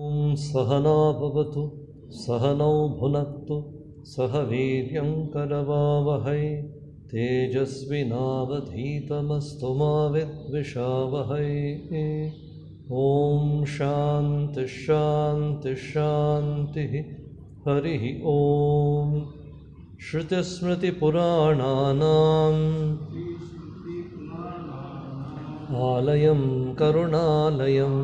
ॐ सहना भवतु सहनौ भुनक्तु सह वीर्यं करवावहै तेजस्विनावधीतमस्तु मा विद्विषावहै। ॐ शान्ति शान्ति शान्तिः। हरिः ॐ। श्रुतिस्मृतिपुराणानाम् आलयं करुणालयं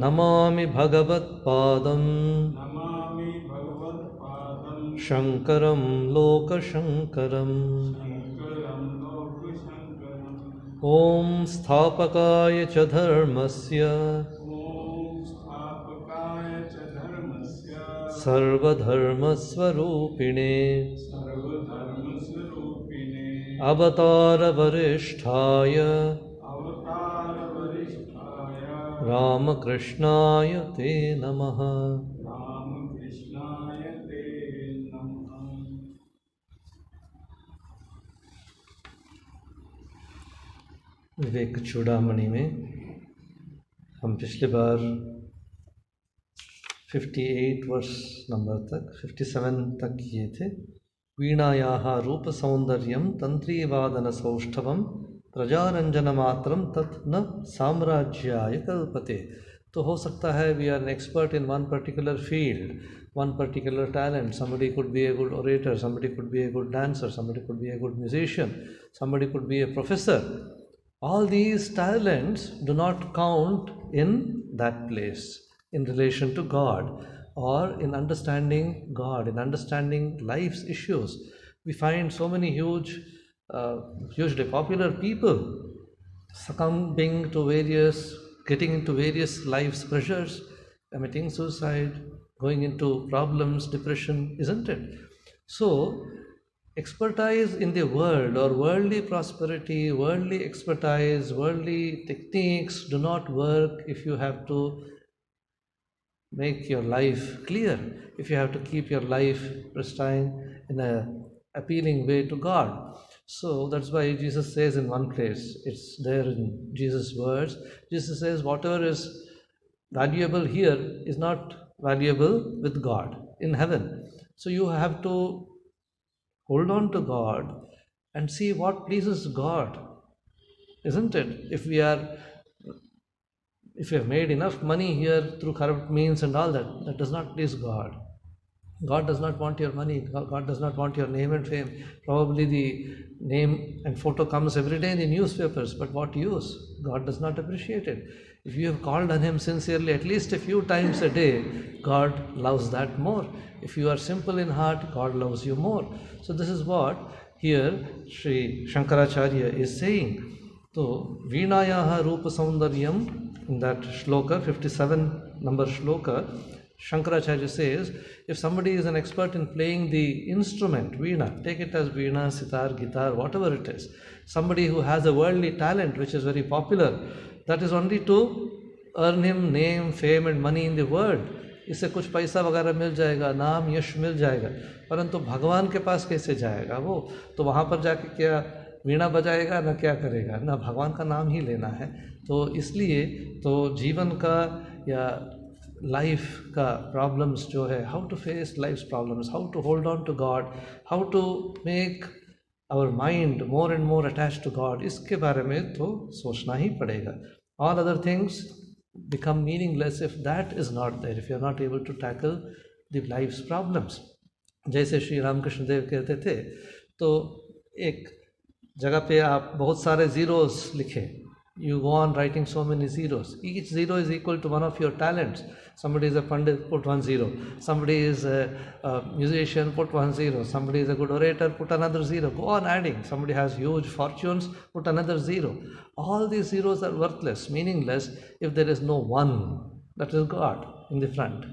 नमामि भगवत्पादं शङ्करं लोकशङ्करम्। ॐ स्थापकाय च धर्मस्य सर्वधर्मस्वरूपिणे अवतारवरिष्ठाय रामकृष्णाय ते नमः। विवेक चूड़ामणि में हम पिछली बार 58 वर्ष नंबर तक 57 तक किए थे। वीणायाः रूपसौन्दर्यं तन्त्रीवादनसौष्ठवं प्रजारञ्जनमात्रं तत् न साम्राज्याय कल्पते। तो हो सकता है we are an expert in one particular field, one particular talent. Somebody could be a good orator, somebody could be a good dancer, somebody could be a good musician, somebody could be a professor. All these talents do not count in that place in relation to God or in understanding God, in understanding life's issues. We find so many hugely popular people succumbing to getting into various life's pressures, committing suicide, going into problems, depression, isn't it? So, expertise in the world or worldly prosperity, worldly expertise, worldly techniques do not work if you have to make your life clear, if you have to keep your life pristine in an appealing way to God. So that's why Jesus says in one place, it's there in Jesus' words, Jesus says, whatever is valuable here is not valuable with God in heaven. So you have to hold on to God and see what pleases God, isn't it? If we have made enough money here through corrupt means and all that, that does not please God. God does not want your money. God does not want your name and fame. Probably the name and photo comes every day in the newspapers, but what use? God does not appreciate it. If you have called on Him sincerely at least a few times a day, God loves that more. If you are simple in heart, God loves you more. So this is what here Sri Shankaracharya is saying. So, Veenayaha Rupa Saundaryam, in that shloka, 57 number shloka, Shankaracharya says, if somebody is an expert in playing the instrument, veena, take it as veena, sitar, guitar, whatever it is, somebody who has a worldly talent which is very popular, that is only to earn him name, fame and money in the world. इससे कुछ पैसा वगैरह मिल जाएगा, नाम यश मिल जाएगा, परंतु भगवान के पास कैसे जाएगा वो? तो वहाँ पर जाके क्या वीणा बजाएगा, ना क्या करेगा, ना भगवान का नाम ही लेना है। तो इसलिए तो जीवन का या लाइफ का प्रॉब्लम्स जो है, how to face life's problems, how to hold on to God, how to make our mind more and more attached to God, इसके बारे में तो सोचना ही पड़ेगा. All other things become meaningless if that is not there, if you are not able to tackle the life's problems. जैसे श्री रामकृष्ण देव कहते थे, तो एक जगह पे आप बहुत सारे zeros लिखे, you go on writing so many zeros. Each zero is equal to one of your talents. Somebody is a pandit, put 1 0. Somebody is a musician, put 1 0. Somebody is a good orator, put another 0. Go on adding. Somebody has huge fortunes, put another 0. All these zeros are worthless, meaningless if there is no one, that is God, in the front.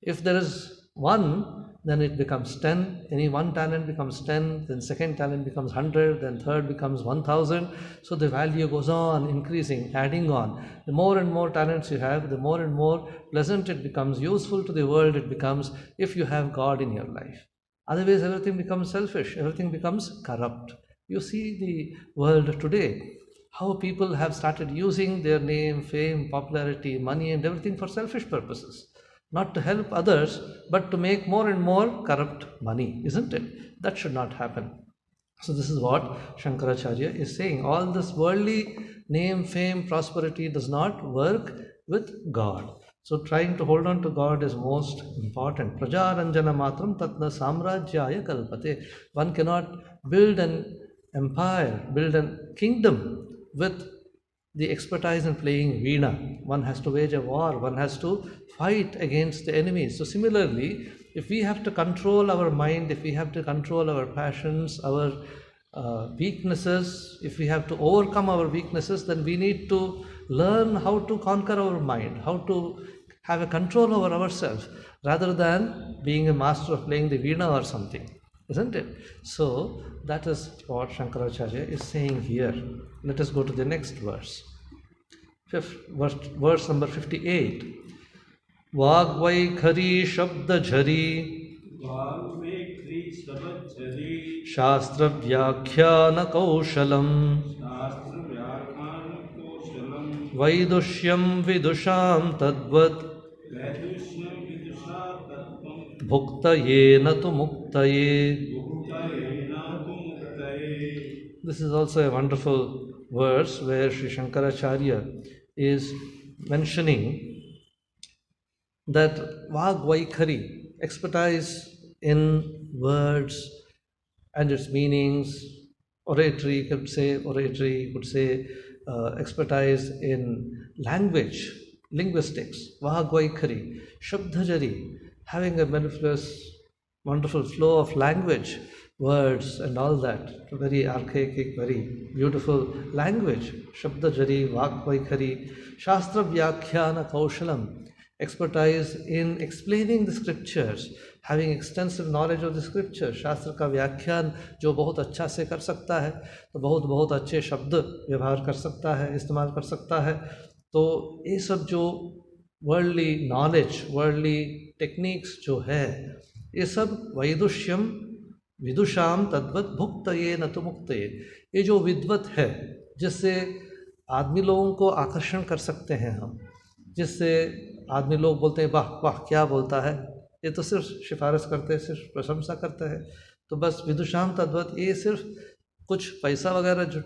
If there is one, then it becomes 10. Any one talent becomes 10, then second talent becomes 100, then third becomes 1000. So the value goes on increasing, adding on. The more and more talents you have, the more and more pleasant it becomes, useful to the world it becomes, if you have God in your life. Otherwise everything becomes selfish, everything becomes corrupt. You see the world today. how people have started using their name, fame, popularity, money, and everything for selfish purposes. Not to help others, but to make more and more corrupt money, isn't it? That should not happen. So, this is what Shankaracharya is saying. All this worldly name, fame, prosperity does not work with God. So, trying to hold on to God is most important. Prajaranjana matram tatna samrajyaya kalpate. One cannot build an empire, build a kingdom with the expertise in playing veena. One has to wage a war, one has to fight against the enemies. So, similarly, if we have to control our mind, if we have to control our passions, our weaknesses, if we have to overcome our weaknesses, then we need to learn how to conquer our mind, how to have a control over ourselves, rather than being a master of playing the veena or something, isn't it? So that is what Shankaracharya is saying here. Let us go to the next verse. Verse number 58. Vagvaikhari shabdajhari शास्त्र व्याख्यान कौशलम वैदुष्यम विदुषाम तद्वत् भुक्तये न तु मुक्तये. This is also a wonderful verse where Sri Shankaracharya is mentioning that Vagvaikhari, expertise in words and its meanings, oratory, you could say expertise in language, linguistics, Vagvaikhari, Shabdhajari, having a mellifluous, wonderful flow of language, words and all that, very archaic, very beautiful language, Shabdhajari, Vagvaikhari, Shastra Vyakhyana Kaushalam, expertise in explaining the scriptures, having extensive knowledge of the scriptures. शास्त्र का व्याख्यान जो बहुत अच्छा से कर सकता है, तो बहुत अच्छे शब्द व्यवहार कर सकता है, इस्तेमाल कर सकता है. तो ये सब जो वर्ल्डली नॉलेज, वर्ल्डली टेक्निक्स जो है, ये सब वैदुष्यम विदुषाम तद्वत् भुक्तये न तु मुक्तये. ये जो विद्वत है, जिससे आदमी लोगों को आकर्षण कर सकते हैं हम, जिससे आदमी लोग बोलते हैं वाह वाह क्या बोलता है, ये तो सिर्फ सिफारिश करते हैं, सिर्फ प्रशंसा करते हैं. तो बस विदुषाम तद्वत्, ये सिर्फ कुछ पैसा वगैरह जो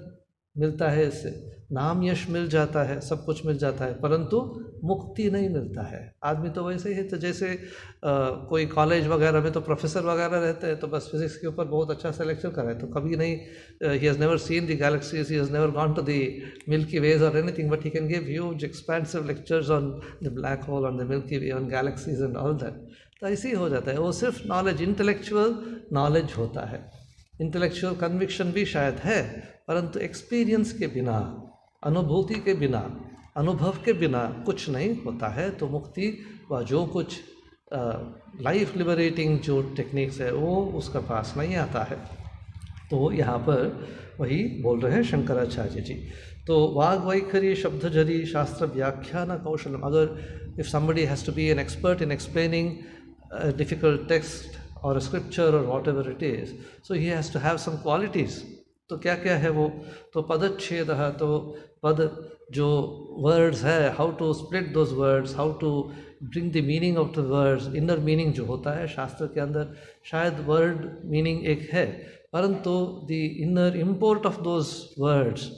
मिलता है, इससे नाम यश मिल जाता है, सब कुछ मिल जाता है, परंतु मुक्ति नहीं मिलता है. आदमी तो वैसे ही, तो जैसे कोई कॉलेज वगैरह में तो प्रोफेसर वगैरह रहते हैं, तो बस फिजिक्स के ऊपर बहुत अच्छा सा लेक्चर कर रहे हैं, तो कभी नहीं, he has never seen the galaxies, he has never gone to the Milky ways और anything, but he can give huge expensive lectures on the black hole, on the Milky Way, on galaxies and all that. तो ऐसे ही हो जाता है. वो सिर्फ knowledge, intellectual knowledge होता है, इंटेलेक्चुअल कन्विक्शन भी शायद है, परंतु एक्सपीरियंस के बिना, अनुभूति के बिना, अनुभव के बिना कुछ नहीं होता है. तो मुक्ति व जो कुछ लाइफ लिबरेटिंग जो टेक्निक्स है, वो उसका पास नहीं आता है. तो यहाँ पर वही बोल रहे हैं शंकराचार्य जी. तो वाग्वैखरी शब्दजरी शास्त्र व्याख्यान कौशलम. अगर if somebody has to be an expert in explaining difficult text और स्क्रिप्चर और whatever it is, so he has to have some qualities. तो क्या क्या है वो? तो पदच्छेद, तो पद जो वर्ड्स है, how to split those words, how to bring the meaning of the words, inner meaning जो होता है शास्त्र के अंदर, शायद वर्ड मीनिंग एक है, परंतु the inner import of those words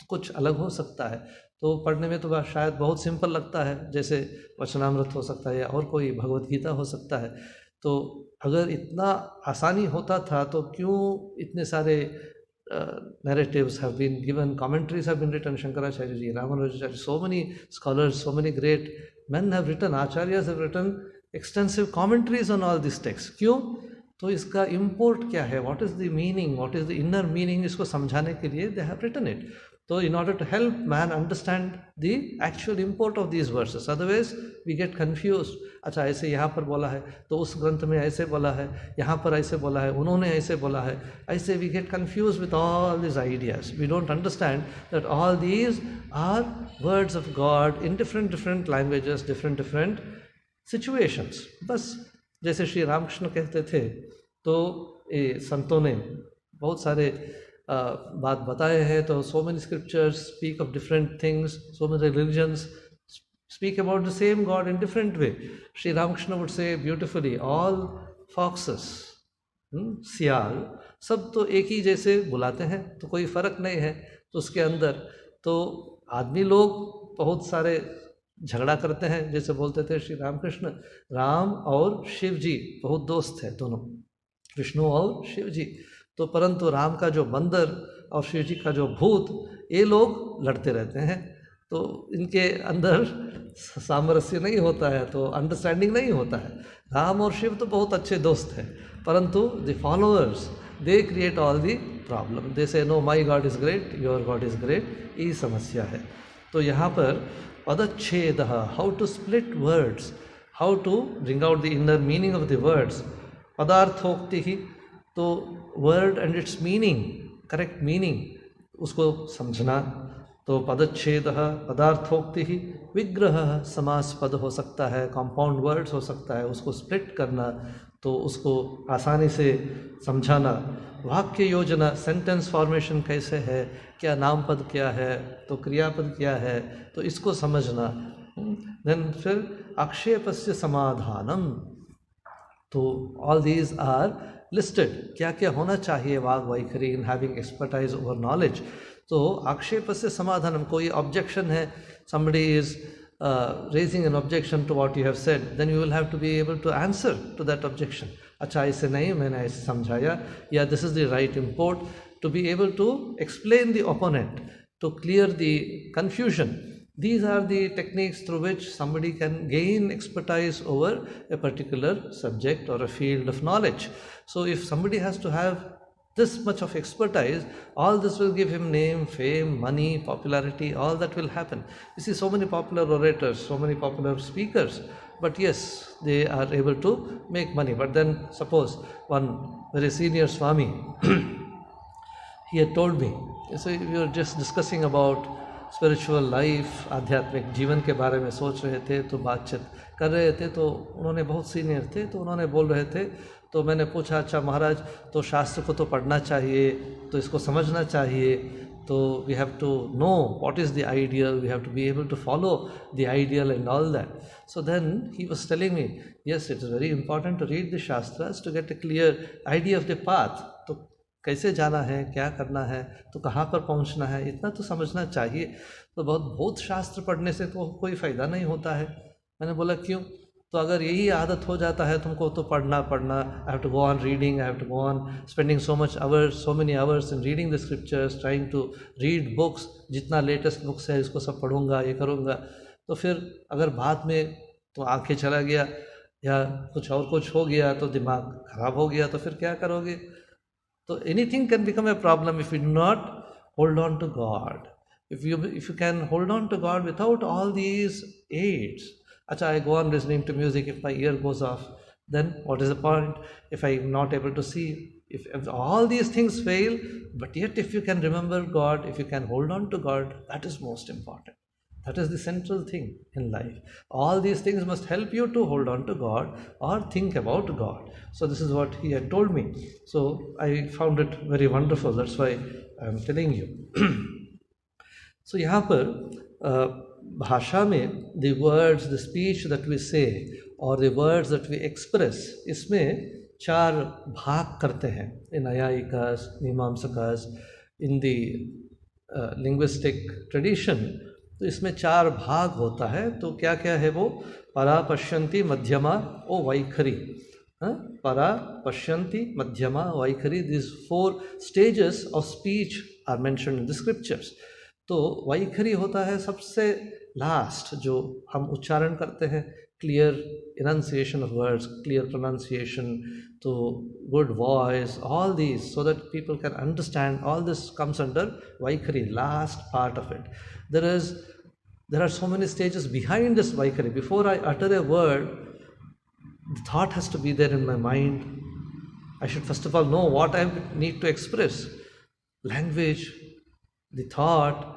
कुछ अलग हो सकता है. तो पढ़ने में तो शायद बहुत सिंपल लगता है, जैसे वचनामृत हो सकता है या और कोई भगवत गीता हो सकता है. तो अगर इतना आसानी होता था तो क्यों इतने सारे narratives have been given, commentaries have been written. Shankaracharya ji, Ramanujacharya, so many scholars, so many great men have written, acharyas have written extensive commentaries on all these texts. क्यों? तो इसका import क्या है? What is the meaning? What is the inner meaning? इसको समझाने के लिए they have written it. So in order to help man understand the actual import of these verses, otherwise we get confused. अच्छा ऐसे यहाँ पर बोला है, तो उस ग्रंथ में ऐसे बोला है, यहाँ पर ऐसे बोला है, उन्होंने ऐसे बोला है, ऐसे we get confused with all these ideas. We don't understand that all these are words of God in different languages, different situations. बस जैसे श्री रामकृष्ण कहते थे, तो ये संतों ने बहुत सारे बात बताए हैं, तो so many scriptures speak of different things, so many religions speak about the same God in different way. Sri Ramakrishna would say beautifully, all foxes, सियाल, सब तो एक ही जैसे बुलाते हैं, तो कोई फ़र्क नहीं है। तो उसके अंदर तो आदमी लोग बहुत सारे झगड़ा करते हैं, जैसे बोलते थे श्री रामकृष्ण, राम और शिव जी बहुत दोस्त हैं दोनों, विष्णु और शिव जी। तो परंतु राम का जो बंदर और शिव जी का जो भूत, ये लोग लड़ते रहते हैं, तो इनके अंदर सामरस्य नहीं होता है, तो अंडरस्टैंडिंग नहीं होता है। राम और शिव तो बहुत अच्छे दोस्त हैं, परंतु the followers they create all the problem, they say no my god is great, your god is great, ये समस्या है। तो यहाँ पर पदच्छेद, how to split words, how to bring out the inner meaning of the words. पदार्थोक्ति ही, तो word and its meaning, correct meaning, उसको समझना। तो पदच्छेद पदार्थोक्ति ही, विग्रह समास पद हो सकता है, कंपाउंड वर्ड्स हो सकता है, उसको स्प्लिट करना, तो उसको आसानी से समझाना। वाक्य योजना, सेंटेंस फॉर्मेशन कैसे है, क्या नाम पद क्या है, तो क्रियापद क्या है, तो इसको समझना। देन फिर आक्षेपस्य समाधानम, तो ऑल दीज आर लिस्टेड, क्या क्या होना चाहिए वाग वैखरी in having expertise over knowledge. तो आक्षेप से समाधानम, कोई ऑब्जेक्शन है, somebody is raising an objection to what you have said, then you will have to be able to answer to that objection. अच्छा ऐसे नहीं, मैंने ऐसे समझाया, या this is the right import, to be able to explain the opponent, to clear the confusion. These are the techniques through which somebody can gain expertise over a particular subject or a field of knowledge. So if somebody has to have this much of expertise, all this will give him name, fame, money, popularity, all that will happen. You see so many popular orators, so many popular speakers, but yes, they are able to make money. But then suppose one very senior Swami, he had told me, so we were just discussing about spiritual life, आध्यात्मिक जीवन के बारे में सोच रहे थे, तो बातचीत कर रहे थे, तो उन्होंने बहुत सीनियर थे, तो उन्होंने बोल रहे थे, तो मैंने पूछा अच्छा महाराज, तो शास्त्र को तो पढ़ना चाहिए, तो इसको समझना चाहिए, तो we have to know what is the ideal, we have to be able to follow the ideal and all that. So then he was telling me, yes it is very important to read the shastras to get a clear idea of the path, तो कैसे जाना है, क्या करना है, तो कहाँ पर पहुँचना है, इतना तो समझना चाहिए। तो बहुत शास्त्र पढ़ने से तो कोई फ़ायदा नहीं होता है। मैंने बोला क्यों? तो अगर यही आदत हो जाता है तुमको, तो पढ़ना, I have to go on reading, I have to go on spending so many hours in reading the scriptures, trying to read books, जितना लेटेस्ट बुक्स है इसको सब पढ़ूंगा, ये करूँगा, तो फिर अगर बाद में तो आंखें चला गया या कुछ हो गया, तो दिमाग खराब हो गया, तो फिर क्या करोगे? So anything can become a problem if you do not hold on to God. If you can hold on to God without all these aids. Acha, I go on listening to music, if my ear goes off, then what is the point? If I am not able to see, if all these things fail, but yet if you can remember God, if you can hold on to God, that is most important. That is the central thing in life. All these things must help you to hold on to God or think about God. So this is what he had told me. So I found it very wonderful. That's why I am telling you. So यहाँ पर भाषा में the words, the speech that we say or the words that we express, इसमें 4 भाग करते हैं. In Nyayikas, Mimamsakas, in the linguistic tradition, तो इसमें 4 भाग होता है. तो क्या क्या है वो? परा, पश्यन्ति, मध्यमा और वैखरी. परा, पश्यन्ति, मध्यमा, वैखरी, these 4 stages of speech are mentioned in the scriptures. तो वैखरी होता है सबसे लास्ट, जो हम उच्चारण करते हैं, clear enunciation of words, clear pronunciation, to good voice, all these, so that people can understand. All this comes under Vaikhari, last part of it. There are so many stages behind this Vaikhari. Before I utter a word, the thought has to be there in my mind. I should first of all know what I need to express. Language, the thought,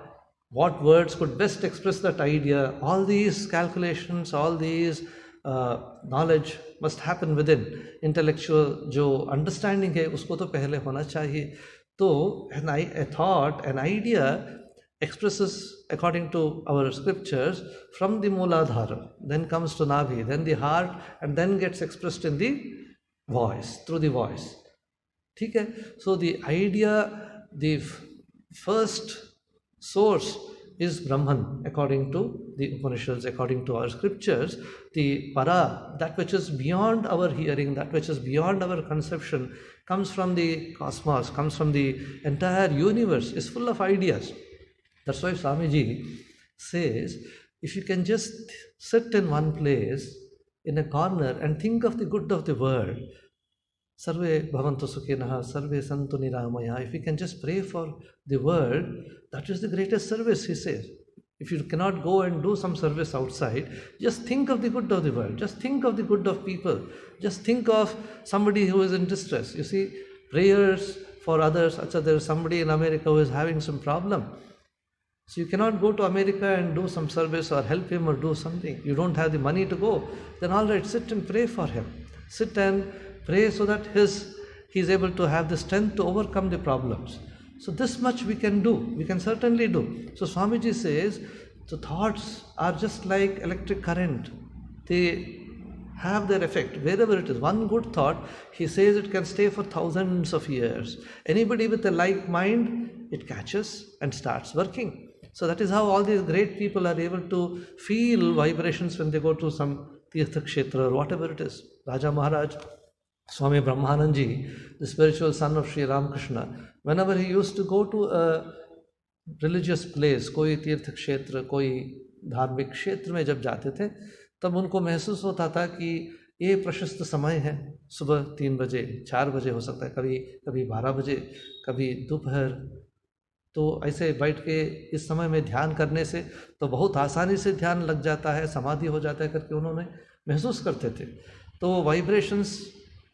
what words could best express that idea. All these calculations, all these knowledge must happen within. Intellectual जो understanding है उसको तो पहले होना चाहिए. So a thought, an idea expresses according to our scriptures from the Mooladhara, then comes to Nabhi, then the heart, and then gets expressed in the voice, through the voice. Okay? So the idea, the first source is Brahman, according to the Upanishads, according to our scriptures. The para, that which is beyond our hearing, that which is beyond our conception, comes from the cosmos, comes from the entire universe, is full of ideas. That's why Swamiji says, if you can just sit in one place, in a corner, and think of the good of the world, Sarve bhavantu sukhinah, sarve santu niramaya. If you can just pray for the world, that is the greatest service, he says. If you cannot go and do some service outside, just think of the good of the world. Just think of the good of people. Just think of somebody who is in distress. You see, prayers for others, there is somebody in America who is having some problem. So you cannot go to America and do some service or help him or do something. You don't have the money to go. Then all right, sit and pray for him. Sit and pray so that he is able to have the strength to overcome the problems. So this much we can do. We can certainly do. So Swamiji says, the thoughts are just like electric current. They have their effect wherever it is. One good thought, he says, it can stay for thousands of years. Anybody with a like mind, it catches and starts working. So that is how all these great people are able to feel vibrations when they go to some Tirtha Kshetra or whatever it is. Raja Maharaj, Swami Brahmananji, the spiritual son of Sri Ramakrishna, whenever he used to go to a religious place, कोई तीर्थ क्षेत्र, कोई धार्मिक क्षेत्र में जब जाते थे, तब उनको महसूस होता था कि ये प्रशस्त समय है, सुबह 3 बजे, 4 बजे हो सकता है, कभी 12 बजे, कभी दोपहर. तो ऐसे बैठ के इस समय में ध्यान करने से तो बहुत आसानी से ध्यान लग जाता है, समाधि हो जाता है करके उन्होंने महसूस करते थे. तो vibrations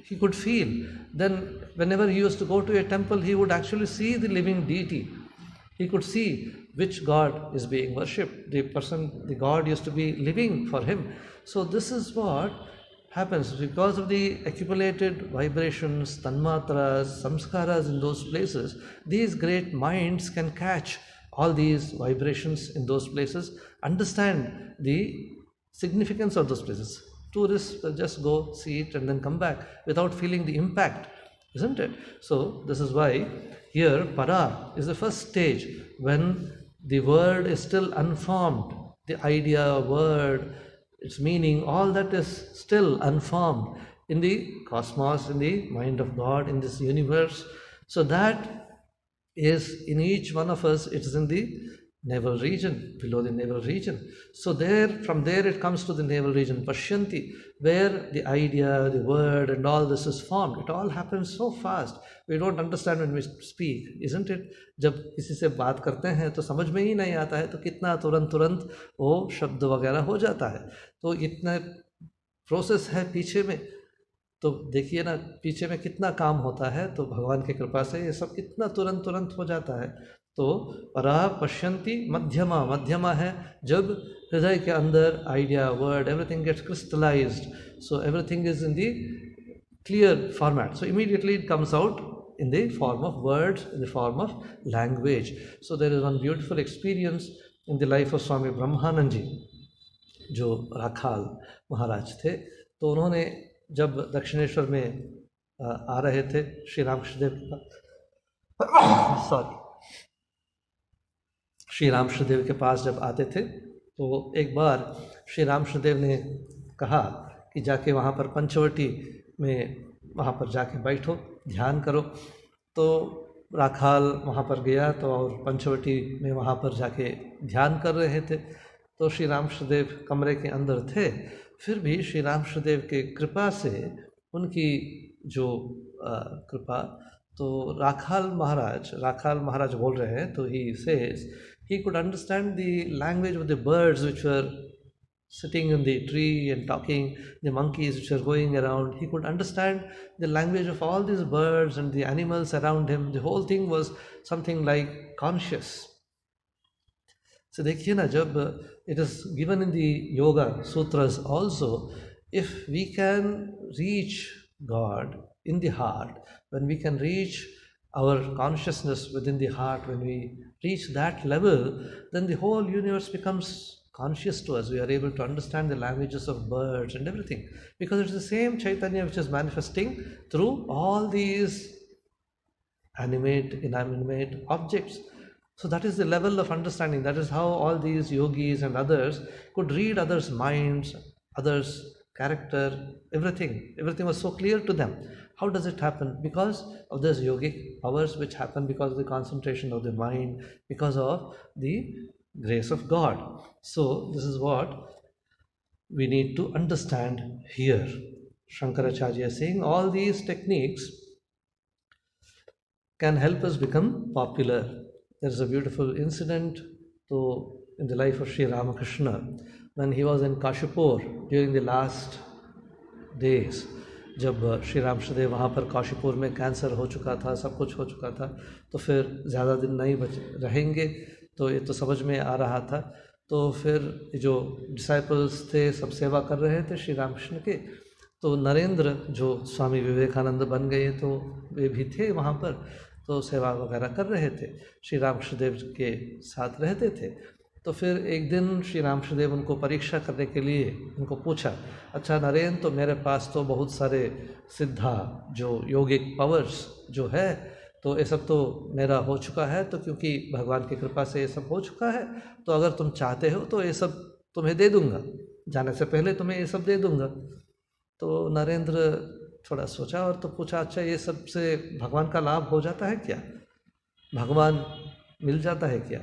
he could feel. Then whenever he used to go to a temple, he would actually see the living deity. He could see which god is being worshipped. The god used to be living for him. So this is what happens because of the accumulated vibrations, tanmatras, samskaras in those places. These great minds can catch all these vibrations in those places, understand the significance of those places. Tourists will just go, see it, and then come back without feeling the impact, isn't it? So this is why here para is the first stage when the word is still unformed. The idea, word, its meaning, all that is still unformed in the cosmos, in the mind of God, in this universe. So that is in each one of us, it is in the navel region, below the navel region. So from there it comes to the navel region, Pashyanti, where the idea, the word and all this is formed. It all happens so fast. We don't understand when we speak, isn't it? जब किसी से बात करते हैं तो समझ में ही नहीं आता है तो कितना तुरंत वो शब्द वगैरह हो जाता है. तो इतना प्रोसेस है पीछे में. तो देखिए ना पीछे में कितना काम होता है. तो भगवान की कृपा से ये सब कितना तुरंत हो जाता है. तो परा पश्यंती मध्यमा है जब हृदय के अंदर idea, word, everything gets crystallised. So everything is in the clear format. So immediately it comes out in the form of words, in the form of language. So there is one beautiful experience in the life of Swami Brahmanand ji, जो राखाल महाराज थे. तो उन्होंने जब दक्षिणेश्वर में आ रहे थे श्री रामकृष्णदेव के पास जब आते थे तो एक बार श्री रामकृष्णदेव ने कहा कि जाके वहाँ पर पंचवटी में वहाँ पर जाके बैठो, ध्यान करो. तो राखाल वहाँ पर गया तो और पंचवटी में वहाँ पर जाके ध्यान कर रहे थे. तो श्री रामकृष्णदेव कमरे के अंदर थे. फिर भी श्री रामकृष्णदेव के कृपा से, उनकी जो कृपा, तो राखाल महाराज बोल रहे हैं. तो he says he could understand the language of the birds which were sitting in the tree and talking, the monkeys which were going around. He could understand the language of all these birds and the animals around him. The whole thing was something like conscious. So देखिए ना, जब it is given in the yoga sutras also, if we can reach God in the heart, when we can reach our consciousness within the heart, when we reach that level, then the whole universe becomes conscious to us. We are able to understand the languages of birds and everything, because it's the same Chaitanya which is manifesting through all these animate, inanimate objects. So that is the level of understanding. That is how all these yogis and others could read others' minds, others' character, everything. Everything was so clear to them. How does it happen? Because of those yogic powers which happen because of the concentration of the mind, because of the grace of God. So this is what we need to understand here. Shankaracharya is saying all these techniques can help us become popular. There is a beautiful incident in the life of Sri Ramakrishna when he was in Kashipur during the last days. जब श्री रामकृष्ण देव वहाँ पर काशीपुर में cancer हो चुका था, सब कुछ हो चुका था, तो फिर ज़्यादा दिन नहीं रहेंगे, तो ये तो समझ में आ रहा था। तो फिर जो डिसाइपल्स थे सब सेवा कर रहे थे श्री रामकृष्ण के, तो नरेंद्र जो स्वामी विवेकानंद बन गए तो वे भी थे वहाँ पर, तो सेवा वगैरह कर रहे थे, श्री रामकृष्ण देव के साथ रहते थे। तो फिर एक दिन श्री रामकृष्ण देव उनको परीक्षा करने के लिए उनको पूछा, अच्छा नरेंद्र, तो मेरे पास तो बहुत सारे सिद्धा जो योगिक पावर्स जो है, तो ये सब तो मेरा हो चुका है, तो क्योंकि भगवान की कृपा से ये सब हो चुका है, तो अगर तुम चाहते हो तो ये सब तुम्हें दे दूंगा, जाने से पहले तुम्हें ये सब दे दूंगा। तो नरेंद्र थोड़ा सोचा और तो पूछा, अच्छा ये सब से भगवान का लाभ हो जाता है क्या, भगवान मिल जाता है क्या?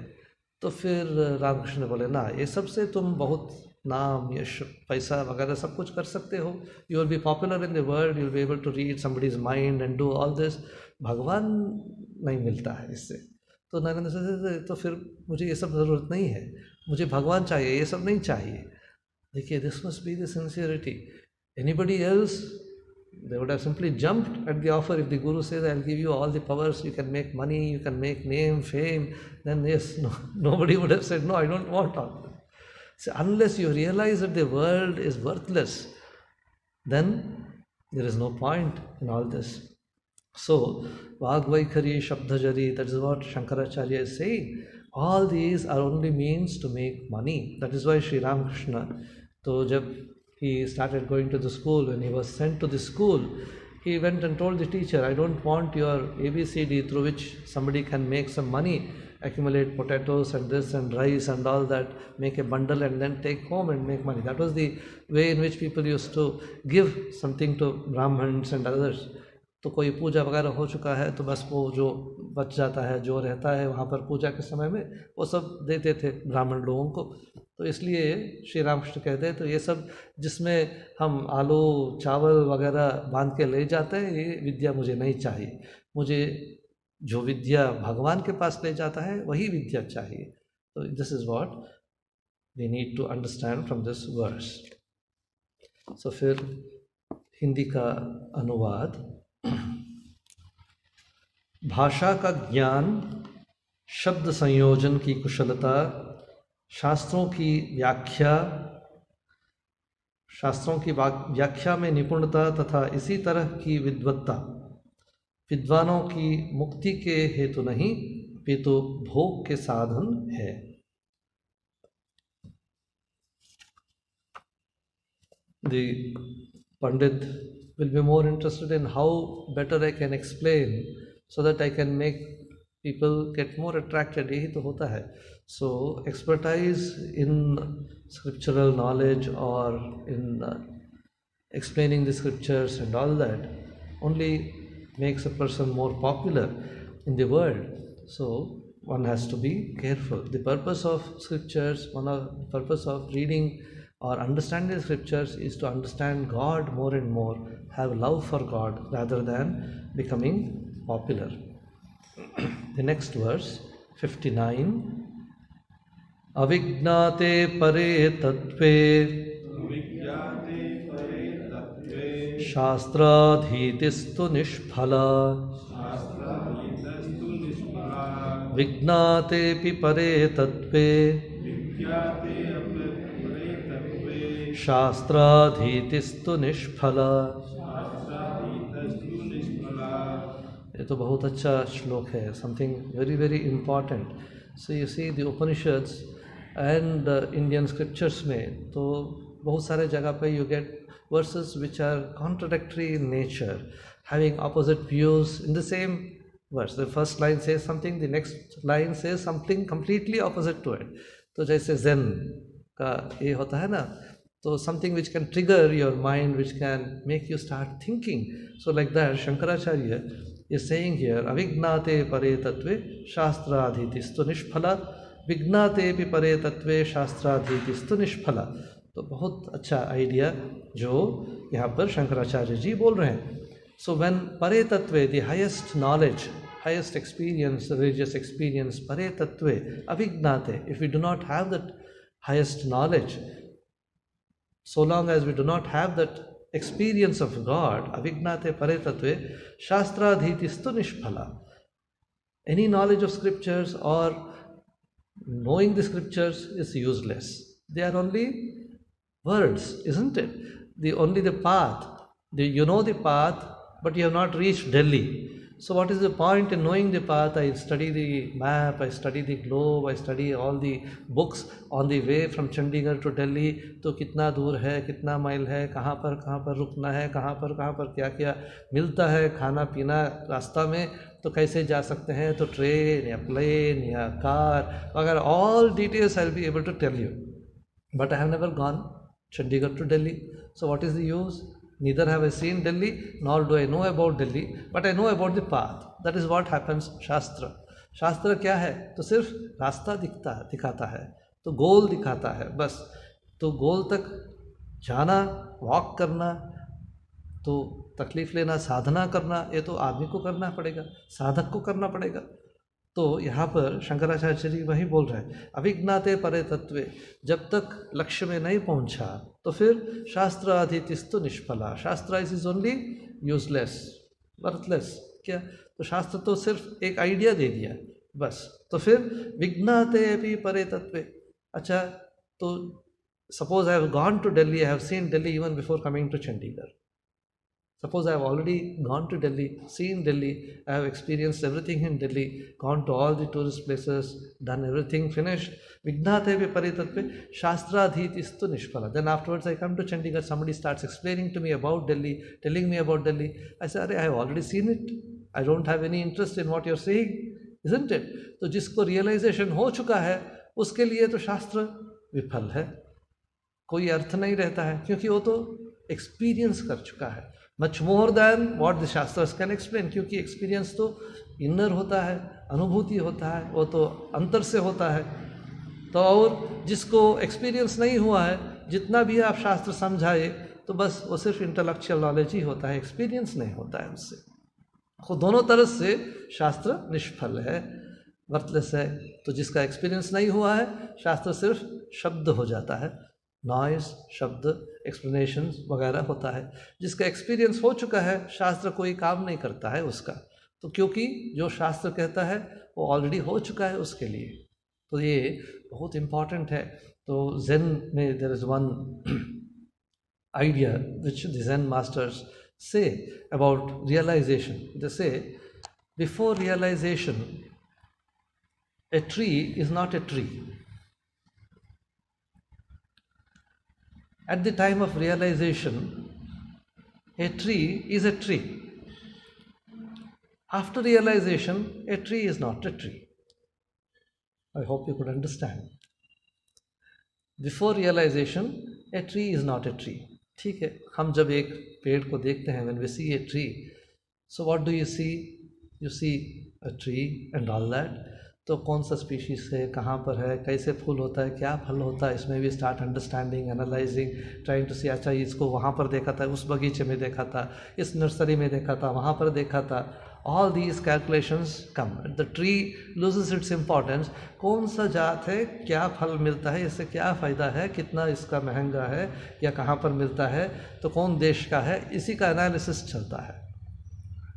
तो फिर रामकृष्ण बोले, ना, ये सब से तुम बहुत नाम, यश, पैसा वगैरह सब कुछ कर सकते हो, you will be popular in the world, you will be able to read somebody's mind and do all this, भगवान नहीं मिलता है इससे। तो नरेंद्र से तो फिर मुझे ये सब ज़रूरत नहीं है, मुझे भगवान चाहिए, ये सब नहीं चाहिए। देखिए, this must be the sincerity. Anybody else, they would have simply jumped at the offer. If the Guru says, I'll give you all the powers, you can make money, you can make name, fame, then yes, no, nobody would have said, no, I don't want all that. So unless you realize that the world is worthless, then there is no point in all this. So, Vagvaikhari, Shabdhajari, that is what Shankaracharya is saying. All these are only means to make money. That is why Sri Ramakrishna, so jab he started going to the school, when he was sent to the school, he went and told the teacher, I don't want your ABCD through which somebody can make some money, accumulate potatoes and this and rice and all that, make a bundle and then take home and make money. That was the way in which people used to give something to Brahmins and others. तो कोई पूजा वगैरह हो चुका है तो बस वो जो बच जाता है, जो रहता है वहाँ पर पूजा के समय में, वो सब देते थे ब्राह्मण लोगों को। तो इसलिए श्री रामकृष्ण कहते हैं, तो ये सब जिसमें हम आलू चावल वगैरह बांध के ले जाते हैं, ये विद्या मुझे नहीं चाहिए। मुझे जो विद्या भगवान के पास ले जाता है वही विद्या चाहिए। तो this is what we need to understand from this verse. So फिर हिंदी का अनुवाद। भाषा का ज्ञान, शब्द संयोजन की कुशलता, शास्त्रों की व्याख्या में निपुणता तथा इसी तरह की विद्वत्ता विद्वानों की मुक्ति के हेतु नहीं, अपितु भोग के साधन है। The Pandit will be more interested in how better I can explain so that I can make people get more attracted. यही तो होता है। So expertise in scriptural knowledge or in explaining the scriptures and all that only makes a person more popular in the world. So one has to be careful. The purpose of scriptures, the purpose of reading or understanding the scriptures is to understand God more and more, have love for God rather than becoming popular. The next verse, 59. Avignate pare tattve shastradhitistu nishphala vignate pi pare tattve शास्त्राधीतिस्तु निष्फला। ये तो बहुत अच्छा श्लोक है, something very very important. So you see the Upanishads and Indian scriptures में तो बहुत सारे जगह पे you get verses which are contradictory in nature, having opposite views in the same verse. The first line says something, the next line says something completely opposite to it. तो जैसे zen का ये होता है ना, तो something which can trigger your mind, which can make you start thinking. So like that, Shankaracharya is saying here, avignate pare tattve shastradhitistu nishphala, vignate pi pare tattve shastradhitistu nishphala. तो बहुत अच्छा idea जो यहाँ पर शंकराचार्य जी बोल रहे हैं. सो when परे तत्वे, the highest knowledge, highest experience, religious experience, परे तत्वे अभिज्ञाते, if we do not have that highest knowledge, so long as we do not have that experience of God, avignate pare tattve shastradhitistu nishphala. Any knowledge of scriptures or knowing the scriptures is useless. They are only words, isn't it? Only the path. You know the path, but you have not reached Delhi. So what is the point in knowing the path? I study the map, I study the globe, I study all the books on the way from Chandigarh to Delhi. तो कितना दूर है, कितना mile है, कहाँ पर रुकना है, कहाँ पर क्या क्या मिलता है, खाना पीना रास्ता में, तो कैसे जा सकते हैं, तो ट्रेन या प्लेन या कार वगैरह, all details I'll be able to tell you. But I have never gone Chandigarh to Delhi. So what is the use? Neither have I seen Delhi, nor do I know about Delhi, but I know about the path. That is what happens. शास्त्र क्या है? तो सिर्फ रास्ता दिखाता है, तो गोल दिखाता है बस. तो गोल तक जाना, वॉक करना, तो तकलीफ लेना, साधना करना, ये तो आदमी को करना पड़ेगा, साधक को करना पड़ेगा. तो यहाँ पर शंकराचार्य जी वही बोल रहे हैं, अभिज्ञाते परे तत्वे, जब तक लक्ष्य में नहीं पहुँचा तो फिर शास्त्र अधीतिस्तु निष्फला. शास्त्र इज ओनली यूजलेस, वर्थलेस. क्या? तो शास्त्र तो सिर्फ एक आइडिया दे दिया बस. तो फिर विज्ञाते भी परे तत्वे. अच्छा, तो suppose I have gone to Delhi, I have seen Delhi even before coming to Chandigarh. Suppose I have already gone to Delhi, seen Delhi, I have experienced everything in Delhi, gone to all the tourist places, done everything, finished. Vignate vi paritatve shastradhitistu nishphala. Then afterwards I come to Chandigarh, somebody starts explaining to me about Delhi, telling me about Delhi. I say, I have already seen it. I don't have any interest in what you're saying, isn't it? तो जिसको realization हो चुका है, उसके लिए तो शास्त्र विफल है, कोई अर्थ नहीं रहता है, क्योंकि वो तो एक्सपीरियंस कर चुका है. Much more than what the shastras can explain, क्योंकि एक्सपीरियंस तो इनर होता है, अनुभूति होता है, वो तो अंतर से होता है. तो और जिसको एक्सपीरियंस नहीं हुआ है, जितना भी आप शास्त्र समझाए तो बस वो सिर्फ इंटेलेक्चुअल नॉलेज ही होता है, एक्सपीरियंस नहीं होता है उससे. तो दोनों तरफ से शास्त्र निष्फल है, वर्थलेस है. तो जिसका एक्सपीरियंस नहीं हुआ है, शास्त्र सिर्फ शब्द हो जाता है, नॉइस, शब्द, एक्सप्लेनेशंस वगैरह होता है. जिसका एक्सपीरियंस हो चुका है, शास्त्र कोई काम नहीं करता है उसका. तो क्योंकि जो शास्त्र कहता है वो ऑलरेडी हो चुका है उसके लिए. तो ये बहुत इम्पॉर्टेंट है. तो ज़ेन में there is one idea which the Zen masters say about realisation. They say before realisation a tree is not a tree. At the time of realization, a tree is a tree. After realization, a tree is not a tree. I hope you could understand. Before realization, a tree is not a tree. ठीक है, हम जब एक पेड़ को देखते हैं, when we see a tree, so what do you see? You see a tree and all that. तो कौन सा स्पीशीज़ है, कहाँ पर है, कैसे फूल होता है, क्या फल होता है, इसमें भी start understanding, analysing, trying to see. अच्छा, इसको वहाँ पर देखा था, उस बगीचे में देखा था, इस नर्सरी में देखा था, वहाँ पर देखा था. All these calculations come. The tree loses it's importance. कौन सा जात है, क्या फल मिलता है, इससे क्या फ़ायदा है, कितना इसका महंगा है या कहाँ पर मिलता है, तो कौन देश का है, इसी का एनालिसिस चलता है.